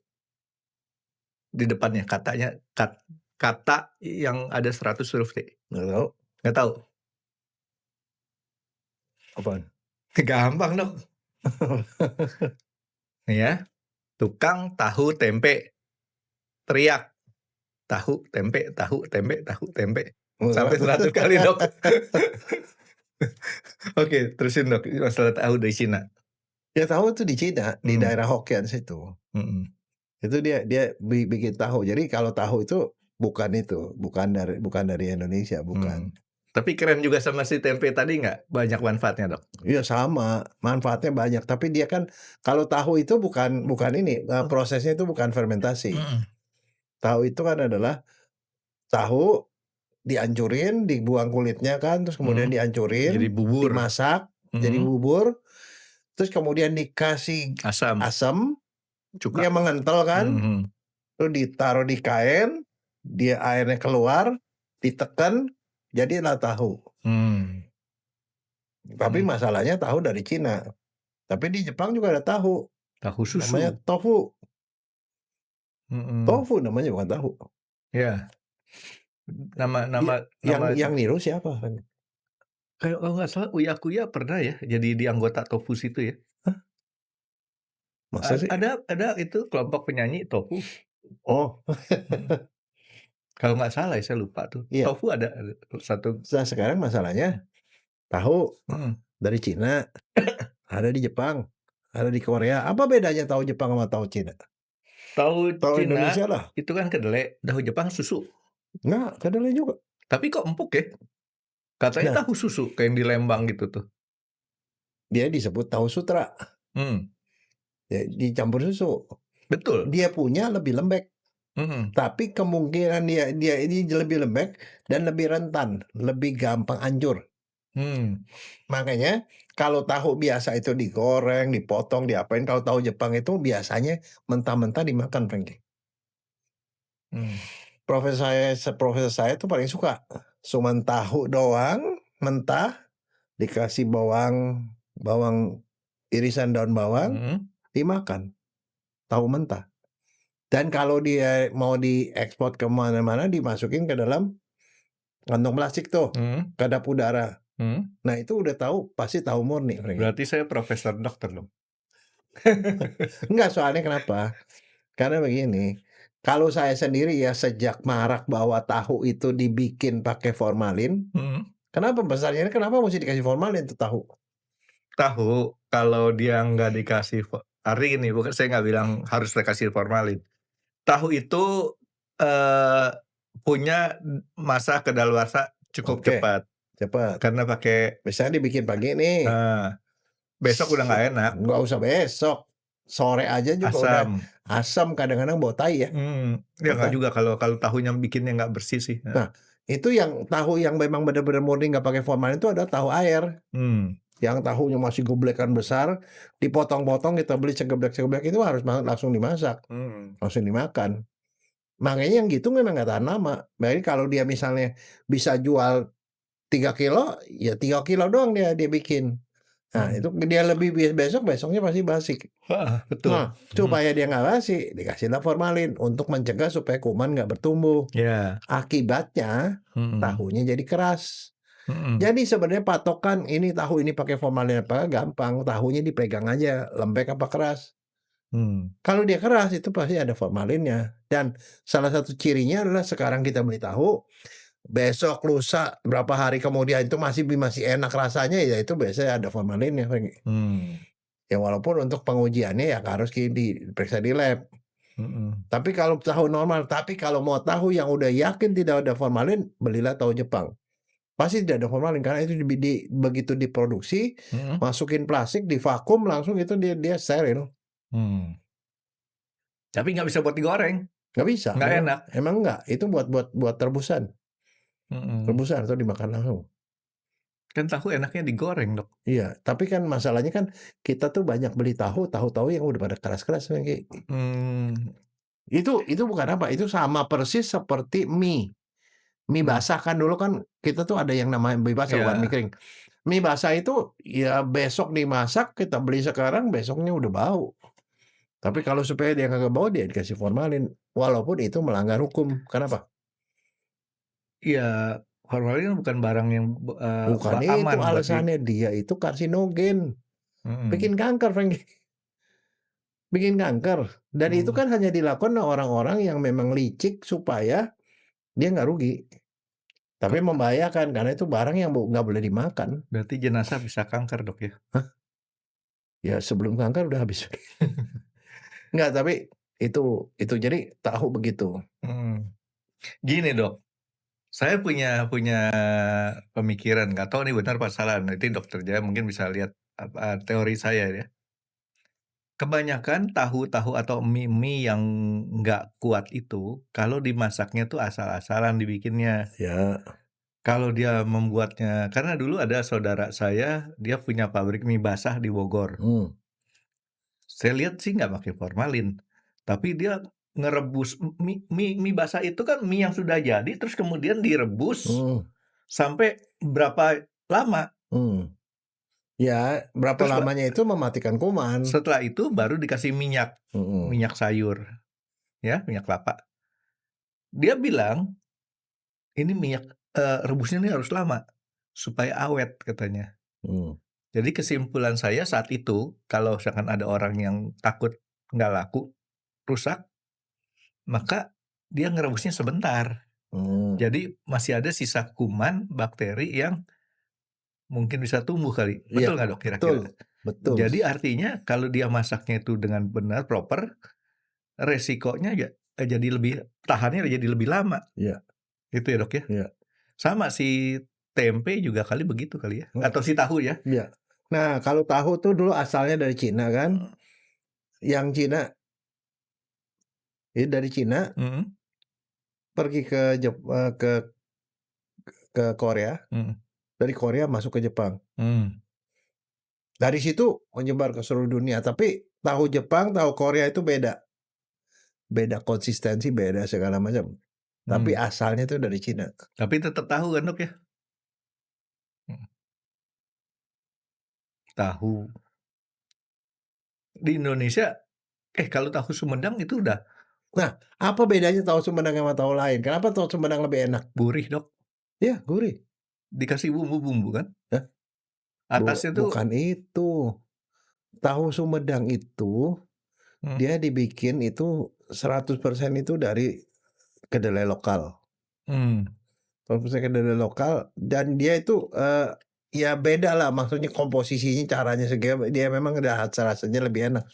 Di depannya kata yang ada 100 huruf T. Nggak tahu. Apaan? Gampang Dok. Nih ya, tukang tahu tempe teriak tahu tempe sampai 100 kali Dok. Oke, terusin Dok masalah tahu dari Cina. Ya tahu itu di Cina, di daerah Hokkien situ. Itu dia bikin tahu. Jadi kalau tahu itu bukan dari Indonesia, bukan. Tapi keren juga sama si tempe tadi nggak? Banyak manfaatnya Dok? Iya sama, manfaatnya banyak. Tapi dia kan kalau tahu itu bukan ini, prosesnya itu bukan fermentasi. Tahu itu kan adalah tahu dihancurin, dibuang kulitnya kan, terus kemudian dihancurin, jadi bubur, dimasak, jadi bubur, terus kemudian dikasih asam, dia mengental kan, terus ditaruh di kain, dia airnya keluar, ditekan, jadilah tahu. Tapi masalahnya tahu dari Cina. Tapi di Jepang juga ada tahu. Tahu susu. Namanya tofu. Tofu namanya, bukan tahu. Ya. Nama yang niru siapa? Kayak kalau nggak salah Uya Kuya pernah ya jadi di anggota Tofu situ ya. Masa sih? Ada itu kelompok penyanyi Tofu. Oh. Kalau nggak salah ya, saya lupa tuh. Iya. Tofu ada satu. Nah, sekarang masalahnya tahu dari Cina, ada di Jepang, ada di Korea. Apa bedanya tahu Jepang sama tahu Cina? Tahu Cina Indonesia lah. itu kan kedelai, tahu Jepang susu. Enggak, kedelai juga. Tapi kok empuk ya? Katanya tahu susu kayak yang di Lembang gitu tuh. Dia disebut tahu sutra. Ya, dicampur susu. Betul. Dia punya lebih lembek. Tapi kemungkinan dia ini lebih lembek dan lebih rentan, lebih gampang hancur. Makanya kalau tahu biasa itu digoreng, dipotong, diapain. Kalau tahu Jepang itu biasanya mentah-mentah dimakan, Frankie. profesor saya tuh paling suka. Cuman tahu doang, mentah, dikasih bawang irisan daun bawang, dimakan. Tahu mentah. Dan kalau dia mau diekspor ke mana-mana, dimasukin ke dalam kantong plastik tuh, kedap udara. Nah itu udah tahu, pasti tahu murni. Berarti saya profesor dokter dong. Enggak, soalnya kenapa? Karena begini, kalau saya sendiri ya sejak marak bahwa tahu itu dibikin pakai formalin, kenapa besarnya kenapa mesti dikasih formalin tuh tahu? Tahu kalau dia nggak dikasih hari ini bukan saya nggak bilang harus dikasih formalin. Tahu itu punya masa kedaluarsa cukup Oke, cepat cepat. karena pakai Misalnya dibikin pagi nih, besok udah nggak enak. nggak usah besok, sore aja juga udah asam, kadang-kadang bau tai ya. Ya nggak juga kalau tahunya bikinnya nggak bersih sih. Nah, itu yang tahu yang memang benar-benar murni nggak pakai formalin itu ada tahu air. Yang tahunya masih goblekan besar, dipotong-potong kita beli segeblek-segeblek itu harus langsung dimasak, langsung dimakan. Makanya yang gitu memang nggak tahan lama. Jadi kalau dia misalnya bisa jual 3 kilo, ya 3 kilo doang dia bikin. Nah itu dia lebih besoknya pasti basi. Betul. Nah supaya dia nggak basi, dikasihlah formalin untuk mencegah supaya kuman nggak bertumbuh. Akibatnya tahunya jadi keras. Jadi sebenarnya patokan ini tahu ini pakai formalin apa gampang, tahunya dipegang aja lembek apa keras. Kalau dia keras itu pasti ada formalinnya. Dan salah satu cirinya adalah sekarang kita beli tahu, besok lusa berapa hari kemudian itu masih enak rasanya, ya itu biasanya ada formalinnya. Ya walaupun untuk pengujiannya ya harus diperiksa di lab. Tapi kalau tahu normal, tapi kalau mau tahu yang udah yakin tidak ada formalin, belilah tahu Jepang. Pasti tidak ada formalin karena itu begitu diproduksi, masukin plastik, divakum langsung itu dia steril. Tapi nggak bisa buat digoreng. Nggak bisa. Nggak enak. Emang nggak. Itu buat rebusan. Rebusan atau dimakan langsung. Kan tahu enaknya digoreng, Dok. Iya, tapi kan masalahnya kan kita tuh banyak beli tahu yang udah pada keras-keras kayak. Itu bukan apa, itu sama persis seperti mie. Mie basah kan dulu kan kita tuh ada yang namanya mie basah bukan mie kering. Mie basah itu ya besok dimasak, kita beli sekarang besoknya udah bau. Tapi kalau supaya dia nggak bau dia dikasih formalin, walaupun itu melanggar hukum. Kenapa? Iya, formalin bukan barang yang bukan aman itu alasannya, dia itu karsinogen. Bikin kanker, Frankie. Bikin kanker. Dan itu kan hanya dilakukan orang-orang yang memang licik supaya dia nggak rugi. Tapi membahayakan karena itu barang yang nggak boleh dimakan. Berarti jenazah bisa kanker, Dok ya? Hah? Ya sebelum kanker udah habis. Enggak, tapi itu jadi tahu begitu. Gini, Dok. Saya punya pemikiran, nggak tahu nih benar apa salah. Nanti Dokter Jaya mungkin bisa lihat teori saya ya. Kebanyakan tahu-tahu atau mie yang nggak kuat itu, kalau dimasaknya tuh asal-asalan dibikinnya. Ya. Kalau dia membuatnya, karena dulu ada saudara saya, dia punya pabrik mie basah di Bogor. Saya lihat sih nggak pakai formalin, tapi dia ngerebus mie basah itu kan mie yang sudah jadi, terus kemudian direbus sampai berapa lama. Ya, berapa Terus lamanya itu mematikan kuman. Setelah itu baru dikasih minyak sayur, ya minyak kelapa. Dia bilang, ini minyak rebusnya ini harus lama supaya awet katanya. Jadi kesimpulan saya saat itu, kalau misalkan ada orang yang takut nggak laku, rusak, maka dia ngerebusnya sebentar. Jadi masih ada sisa kuman, bakteri yang mungkin bisa tumbuh kali. Betul nggak, Dok, kira-kira? Betul. Jadi artinya kalau dia masaknya itu dengan benar, proper, resikonya ya jadi tahannya jadi lebih lama. Iya. Gitu ya, Dok ya? Iya. Sama si tempe juga kali begitu kali ya? Atau si tahu ya? Iya. Nah, kalau tahu tuh dulu asalnya dari Cina kan. Yang Cina dari Cina pergi ke Korea. Dari Korea masuk ke Jepang. Dari situ menyebar ke seluruh dunia. Tapi tahu Jepang, tahu Korea itu beda. Beda konsistensi, beda segala macam. Tapi asalnya itu dari Cina. Tapi tetap tahu kan, Dok, ya? Tahu. Di Indonesia kalau tahu Sumedang itu udah Nah, apa bedanya tahu Sumedang sama tahu lain? Kenapa tahu Sumedang lebih enak? gurih, Dok. Ya, gurih. Dikasih bumbu-bumbu kan? Hah? Atasnya tuh Bukan itu. Tahu Sumedang itu dia dibikin itu 100% itu dari kedelai lokal. 100% kedelai lokal dan dia itu ya beda lah, maksudnya komposisinya, caranya segala dia memang rasanya lebih enak.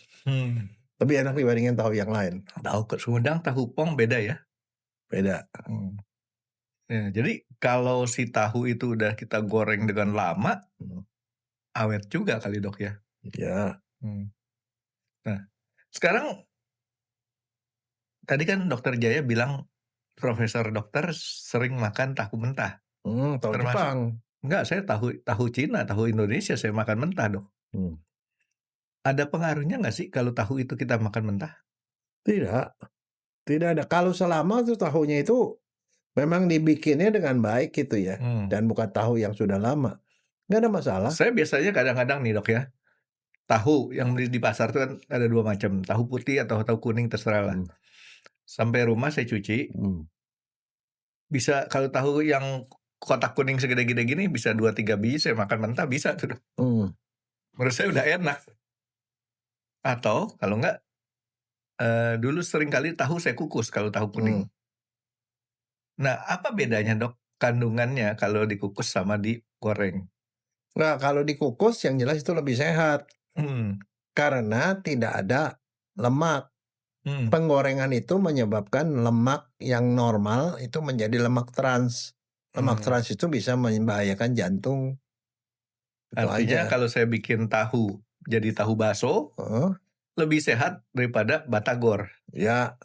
Lebih enak dibandingin tahu yang lain. Tahu ke Sumedang, tahu pong beda ya? Beda. Ya, jadi kalau si tahu itu udah kita goreng dengan lama, awet juga kali, Dok, ya? Ya. Nah, sekarang tadi kan Dokter Jaya bilang profesor dokter sering makan tahu mentah. Tahu Jepang. Enggak, saya tahu Cina, tahu Indonesia saya makan mentah, Dok. Ada pengaruhnya nggak sih kalau tahu itu kita makan mentah? Tidak. Tidak ada. Kalau selama tuh tahunya itu memang dibikinnya dengan baik gitu ya. Dan bukan tahu yang sudah lama. Nggak ada masalah. Saya biasanya kadang-kadang nih, Dok, ya. Tahu yang beli di pasar itu kan ada 2 macam, tahu putih atau tahu kuning terserah lah. Sampai rumah saya cuci. Bisa kalau tahu yang kotak kuning segede-gede gini bisa 2-3 biji saya makan mentah bisa tuh, Dok. Menurut saya udah enak. Atau kalau enggak dulu sering kali tahu saya kukus kalau tahu kuning. Nah, apa bedanya, Dok, kandungannya kalau dikukus sama digoreng? Nah, kalau dikukus yang jelas itu lebih sehat. Karena tidak ada lemak. Penggorengan itu menyebabkan lemak yang normal itu menjadi lemak trans. Lemak trans itu bisa membahayakan jantung. Itu Artinya aja. kalau saya bikin tahu jadi tahu bakso, lebih sehat daripada batagor. Ya.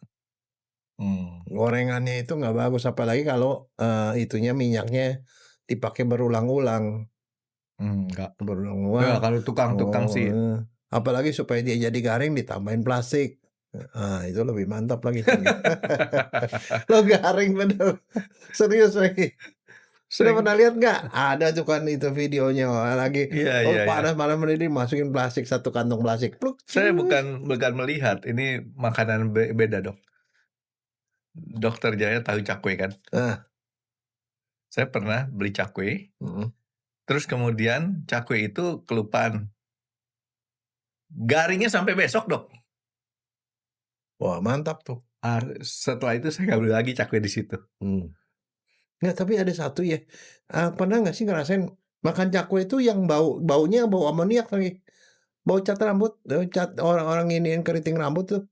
Gorengannya itu nggak bagus, apalagi kalau itunya minyaknya dipakai berulang-ulang. Enggak. Ya, Berulang-ulang. kalau tukang-tukang sih. Apalagi supaya dia jadi garing ditambahin plastik. Itu lebih mantap lagi. Lo garing bener. Serius lagi. Sudah pernah lihat nggak? Ada tuh kan itu videonya lagi. Panas malam ini masukin plastik, satu kantong plastik. Pluk. Saya bukan melihat, ini makanan beda, Dok. Dokter Jaya tahu cakwe kan? Saya pernah beli cakwe. Terus kemudian cakwe itu kelupaan. Garingnya sampai besok, Dok. Wah, mantap tuh. Setelah itu saya nggak beli lagi cakwe di situ. Nggak, tapi ada satu ya. Pernah nggak sih ngerasain makan cakwe itu yang baunya bau amoniak lagi? Bau cat rambut, orang-orang iniin keriting rambut tuh.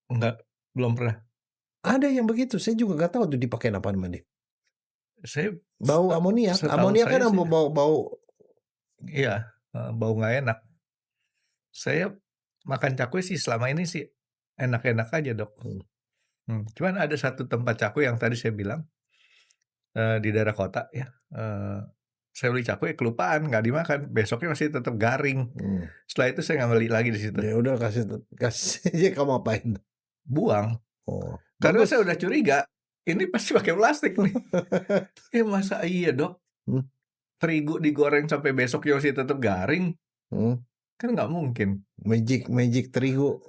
Enggak, belum pernah. Ada yang begitu, saya juga nggak tahu tuh dipakai apaan sama dia. Bau Saya amoniak. setahu Amoniak kan saya sih- bau. Iya, bau nggak enak. Saya makan cakwe sih selama ini sih enak-enak aja, Dok. Cuman ada satu tempat cakwe yang tadi saya bilang di daerah kota ya. Saya beli cakwe kelupaan, nggak dimakan. Besoknya masih tetap garing. Setelah itu saya nggak beli lagi di situ. Ya udah kasih aja, kamu apain? Buang. Karena Bagus. saya udah curiga, ini pasti pakai plastik nih. Masa iya, Dok? Terigu digoreng sampai besoknya masih tetap garing? Kan nggak mungkin. Magic terigu.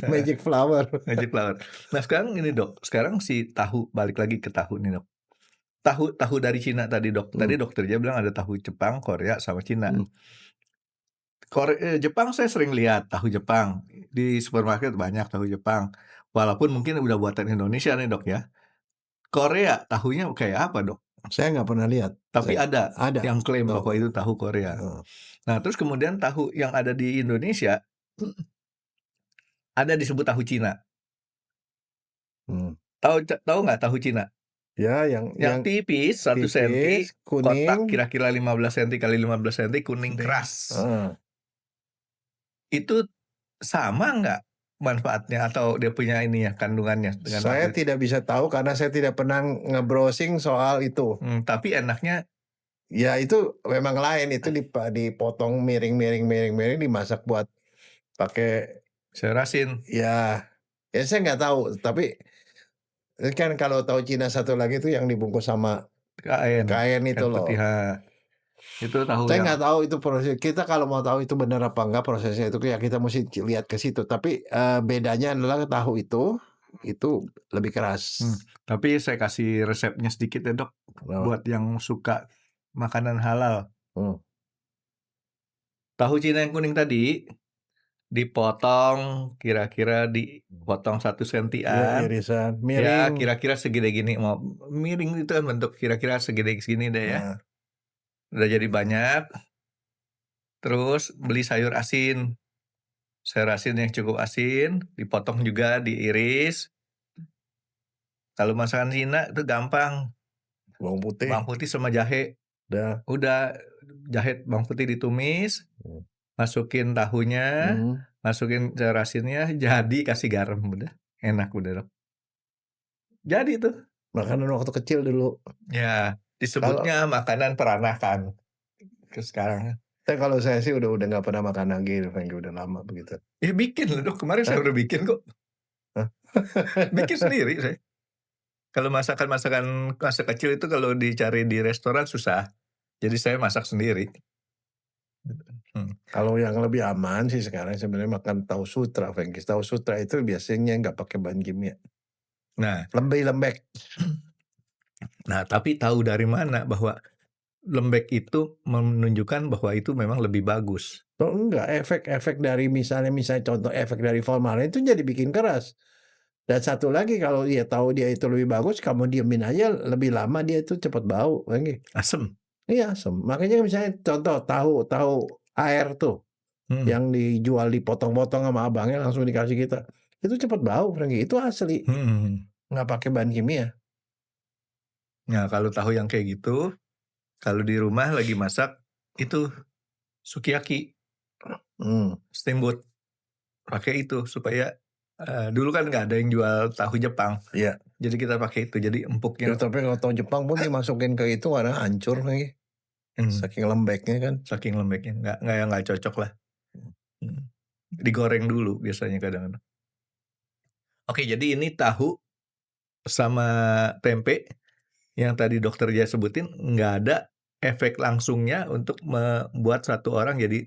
Magic flour. Magic flour. Nah sekarang ini, Dok. Sekarang si tahu, balik lagi ke tahu nih, Dok. Tahu dari Cina tadi, Dok. Tadi dokter dia bilang ada tahu Jepang, Korea, sama Cina. Jepang saya sering lihat tahu Jepang. Di supermarket banyak tahu Jepang. Walaupun mungkin udah buatan Indonesia nih, Dok, ya. Korea tahunya kayak apa, Dok? Saya nggak pernah lihat. Tapi ada yang klaim Oh. bahwa itu tahu Korea. Nah, terus kemudian tahu yang ada di Indonesia ada disebut tahu Cina. Tahu nggak tahu Cina? Ya, yang tipis 1 senti, kuning, kotak kira-kira 15 cm kali 15 cm, kuning keras. Itu sama nggak manfaatnya atau dia punya ini ya kandungannya dengan saya tidak bisa tahu karena saya tidak pernah nge-browsing soal itu. Tapi enaknya ya itu memang lain, itu dipotong miring dimasak buat pakai serasin. Ya saya nggak tahu, tapi Kan kalau tahu Cina satu lagi tuh yang dibungkus sama kain itu loh. putih, itu tahu Saya yang nggak tahu itu proses. Kita kalau mau tahu itu benar apa enggak prosesnya itu ya kita mesti lihat ke situ. Tapi bedanya adalah tahu itu lebih keras. Tapi saya kasih resepnya sedikit ya, Dok, buat yang suka makanan halal. Tahu Cina yang kuning tadi dipotong, kira-kira dipotong 1 sentian. Irisan Ya, miring. kira-kira segede gini. Mau miring itu kan bentuk kira-kira segede segini deh ya. Udah jadi banyak. Terus beli sayur asin. Sayur asin yang cukup asin, dipotong juga, diiris. Kalau masakan Cina itu gampang. Bawang Bawang putih sama jahe. Udah jahe bawang putih ditumis, masukin tahunya, masukin sayur asinnya, jadi kasih garam udah. Enak udah, Dok. Jadi tuh. Makanan waktu kecil dulu. Ya, disebutnya makanan peranakan. Terus sekarang. Kalau saya sih udah nggak pernah makan lagi, udah lama begitu. Bikin loh, Dok. Kemarin saya udah bikin kok. Bikin sendiri saya. Kalau masakan-masakan masa kecil itu kalau dicari di restoran susah. Jadi saya masak sendiri. Kalau yang lebih aman sih sekarang sebenarnya makan tahu sutra, Frankie. Tahu sutra itu biasanya nggak pakai bahan kimia. Nah, lembek. Nah, tapi tahu dari mana bahwa lembek itu menunjukkan bahwa itu memang lebih bagus? Oh enggak, efek dari misalnya contoh efek dari formalin itu jadi bikin keras. Dan satu lagi kalau dia tahu dia itu lebih bagus, kamu diemin aja lebih lama dia itu cepat bau, Frankie. Asem. Iya, asem. Makanya misalnya contoh tahu air tuh yang dijual dipotong-potong sama abangnya langsung dikasih kita. Itu cepat bau, Frankie. Itu asli. Nggak pakai bahan kimia. Nah, kalau tahu yang kayak gitu, kalau di rumah lagi masak itu sukiyaki, steamboat, pakai itu supaya dulu kan nggak ada yang jual tahu Jepang. Iya. Jadi kita pakai itu, jadi empuknya. Tapi kalau tahu Jepang pun dimasukin ke itu karena hancur lagi. Saking lembeknya kan. Saking lembeknya, nggak cocok lah. Digoreng dulu biasanya kadang-kadang. Oke, jadi ini tahu sama tempe yang tadi dokter Jaya sebutin nggak ada efek langsungnya untuk membuat satu orang jadi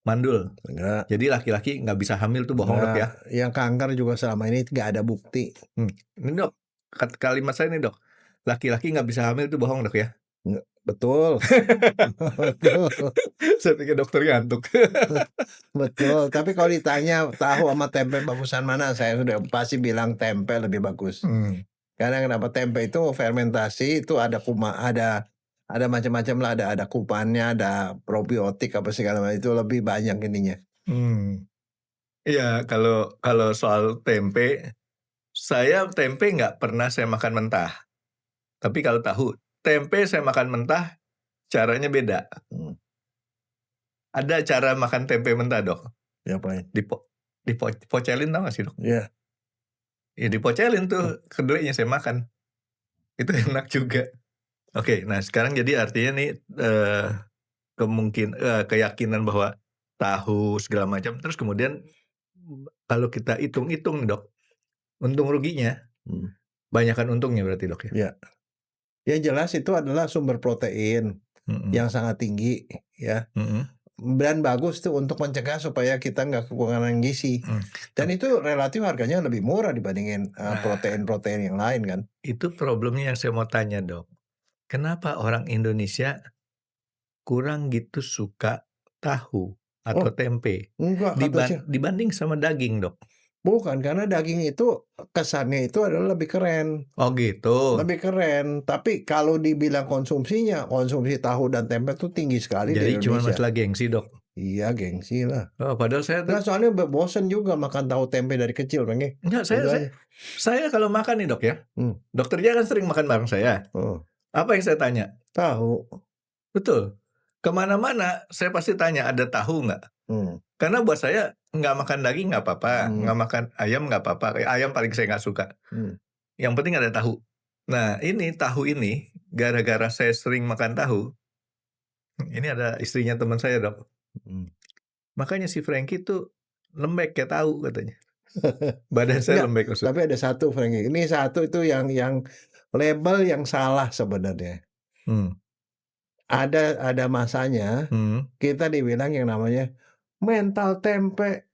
mandul. Enggak. Jadi laki-laki nggak bisa hamil tuh bohong, Dok ya. Yang kanker juga selama ini nggak ada bukti. Ini Dok, kalimat saya nih Dok, laki-laki nggak bisa hamil tuh bohong, Dok ya. Betul. Betul. Saya pikir dokter ngantuk. Betul. Tapi kalau ditanya tahu sama tempe bagusan mana, saya sudah pasti bilang tempe lebih bagus. Karena kenapa tempe itu fermentasi itu ada macam-macam lah, ada kumannya, ada probiotik apa segala macam, itu lebih banyak ininya. Iya, kalau soal tempe, tempe nggak pernah saya makan mentah. Tapi kalau tahu, tempe saya makan mentah, caranya beda. Ada cara makan tempe mentah, Dok. Ya, apa? Dipocelin tau gak sih, Dok? Iya. Ya dipocelin tuh kedelainya saya makan. Itu enak juga. Oke, nah sekarang jadi artinya nih keyakinan bahwa tahu segala macam, terus kemudian kalau kita hitung-hitung nih, Dok, untung ruginya, banyakan untungnya berarti, Dok ya? Iya. Yang jelas itu adalah sumber protein yang sangat tinggi ya. Dan bagus tuh untuk mencegah supaya kita nggak kekurangan gizi. Dan itu relatif harganya lebih murah dibandingin protein-protein yang lain kan. Itu problemnya yang saya mau tanya, Dok. Kenapa orang Indonesia kurang gitu suka tahu atau tempe dibanding sama daging, Dok? Bukan, karena daging itu kesannya itu adalah lebih keren. Oh gitu. Lebih keren. Tapi kalau dibilang konsumsi tahu dan tempe itu tinggi sekali di Indonesia. Jadi cuma masalah gengsi, Dok? Iya, gengsi lah. Oh, padahal saya soalnya bosen juga makan tahu tempe dari kecil, Bang. Enggak, saya kalau makan nih, Dok ya. Dokter Jaya kan sering makan bareng saya. Apa yang saya tanya? Tahu. Betul. Kemana-mana saya pasti tanya, ada tahu nggak? Karena buat saya nggak makan daging nggak apa-apa, nggak makan ayam nggak apa-apa. Ayam paling saya nggak suka. Yang penting ada tahu. Nah ini tahu ini gara-gara saya sering makan tahu. Ini ada istrinya teman saya, Dok. Makanya si Frankie tuh lembek kayak tahu katanya. Badan saya Enggak, lembek maksudnya. tapi ada satu Frankie, ini satu itu yang label yang salah sebenarnya. Ada masanya kita dibilang yang namanya mental tempe,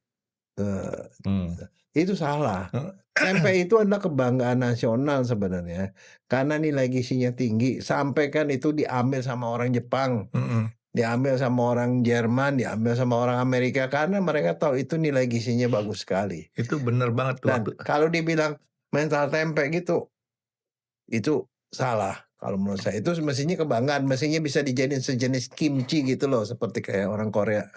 itu salah. Tempe itu adalah kebanggaan nasional sebenarnya, karena nilai gizinya tinggi, sampai kan itu diambil sama orang Jepang, diambil sama orang Jerman, diambil sama orang Amerika, karena mereka tahu itu nilai gizinya bagus sekali. Itu bener banget tuh Dan waktu. kalau dibilang mental tempe gitu, itu salah. Kalau menurut saya itu mestinya kebanggaan, mestinya bisa dijadiin sejenis kimchi gitu loh, seperti kayak orang Korea.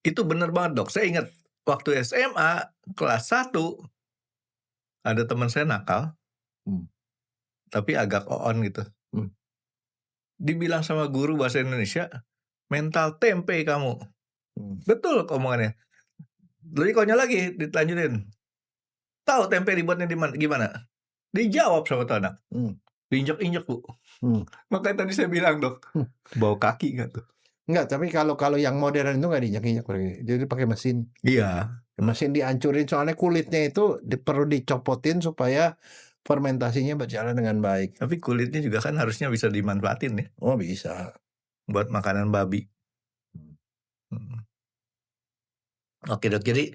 Itu bener banget dok. Saya ingat waktu SMA kelas 1 ada teman saya nakal, tapi agak on gitu. Dibilang sama guru bahasa Indonesia, mental tempe kamu. Betul omongannya. Lebih konyol lagi dilanjutin. Tahu tempe dibuatnya gimana? Dijawab sama tuh anak. Diinjak-injak bu. Makanya tadi saya bilang dok, bawa kaki nggak tuh? Enggak, tapi kalau yang modern itu nggak diinjak-injak, jadi pakai mesin. Iya. Mesin dihancurin, soalnya kulitnya itu perlu dicopotin supaya fermentasinya berjalan dengan baik. Tapi kulitnya juga kan harusnya bisa dimanfaatin ya. Oh bisa. Buat makanan babi. Oke dok, jadi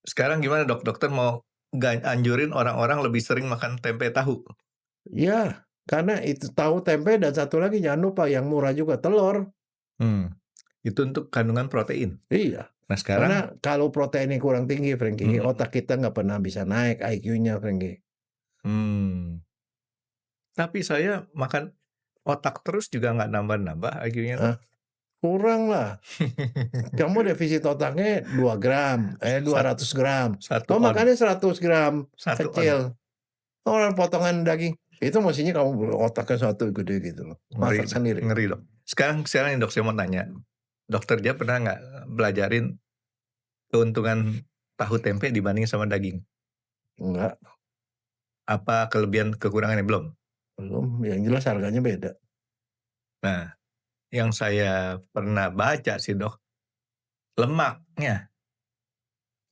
sekarang gimana dok? Dokter mau anjurin orang-orang lebih sering makan tempe tahu? Ya, karena itu tahu, tempe, dan satu lagi jangan lupa yang murah juga, telur. Itu untuk kandungan protein. Iya. Nah sekarang, karena kalau proteinnya kurang tinggi, Frankie, otak kita nggak pernah bisa naik IQ-nya, Frankie. Tapi saya makan otak terus juga nggak nambah-nambah IQ-nya. Kurang lah. Kamu defisit otaknya 200 gram. Kamu makannya 100 gram. Kecil. Orang potongan daging. Itu mestinya kamu otaknya satu gede gitu loh. Masak sendiri. Ngeri dok. Sekarang dok saya mau tanya. Dokter dia pernah nggak belajarin keuntungan tahu tempe dibanding sama daging? Enggak. Apa kelebihan kekurangannya belum? Belum. Yang jelas harganya beda. Nah, yang saya pernah baca sih dok, lemaknya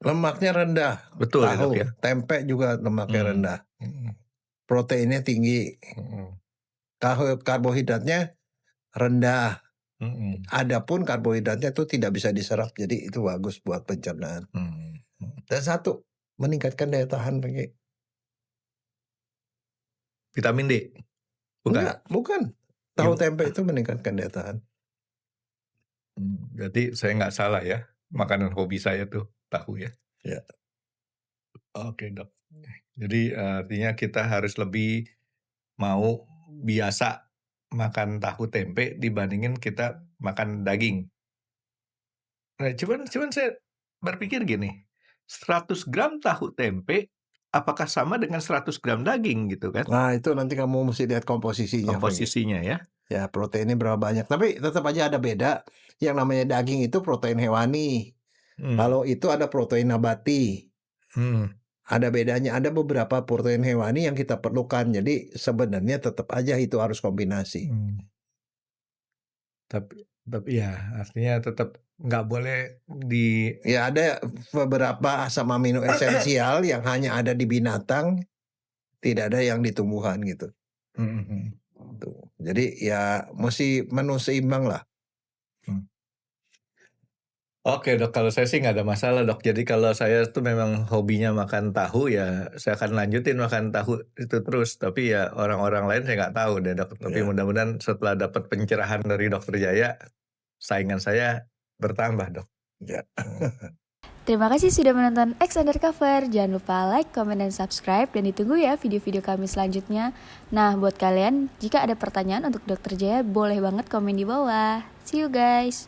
rendah. Betul ya, dok ya. Tempe juga lemaknya rendah. Proteinnya tinggi. Karbohidratnya rendah. Adapun karbohidratnya itu tidak bisa diserap, jadi itu bagus buat pencernaan. Dan satu, meningkatkan daya tahan. Vitamin D? Bukan. Tahu tempe itu meningkatkan daya tahan. Berarti saya nggak salah ya, makanan hobi saya tuh tahu ya. Ya. Oke dok. Jadi artinya kita harus lebih mau biasa makan tahu tempe dibandingin kita makan daging. Nah, cuman saya berpikir gini, 100 gram tahu tempe apakah sama dengan 100 gram daging gitu kan? Nah itu nanti kamu mesti lihat komposisinya. Komposisinya ya. Ya, proteinnya berapa banyak. Tapi tetap aja ada beda. Yang namanya daging itu protein hewani. Kalau itu ada protein nabati. Ada bedanya. Ada beberapa protein hewani yang kita perlukan. Jadi sebenarnya tetap aja itu harus kombinasi. Tapi ya artinya tetap nggak boleh Ya ada beberapa asam amino esensial yang hanya ada di binatang. Tidak ada yang di tumbuhan gitu. Jadi ya mesti menu seimbang lah. Oke dok, kalau saya sih nggak ada masalah dok. Jadi kalau saya tuh memang hobinya makan tahu ya saya akan lanjutin makan tahu itu terus. Tapi ya orang-orang lain saya nggak tahu deh dok. Tapi mudah-mudahan setelah dapat pencerahan dari dokter Jaya, saingan saya bertambah dok. Ya. Terima kasih sudah menonton X Undercover. Jangan lupa like, comment, dan subscribe. Dan ditunggu ya video-video kami selanjutnya. Nah, buat kalian, jika ada pertanyaan untuk Dr. Jaya, boleh banget komen di bawah. See you guys!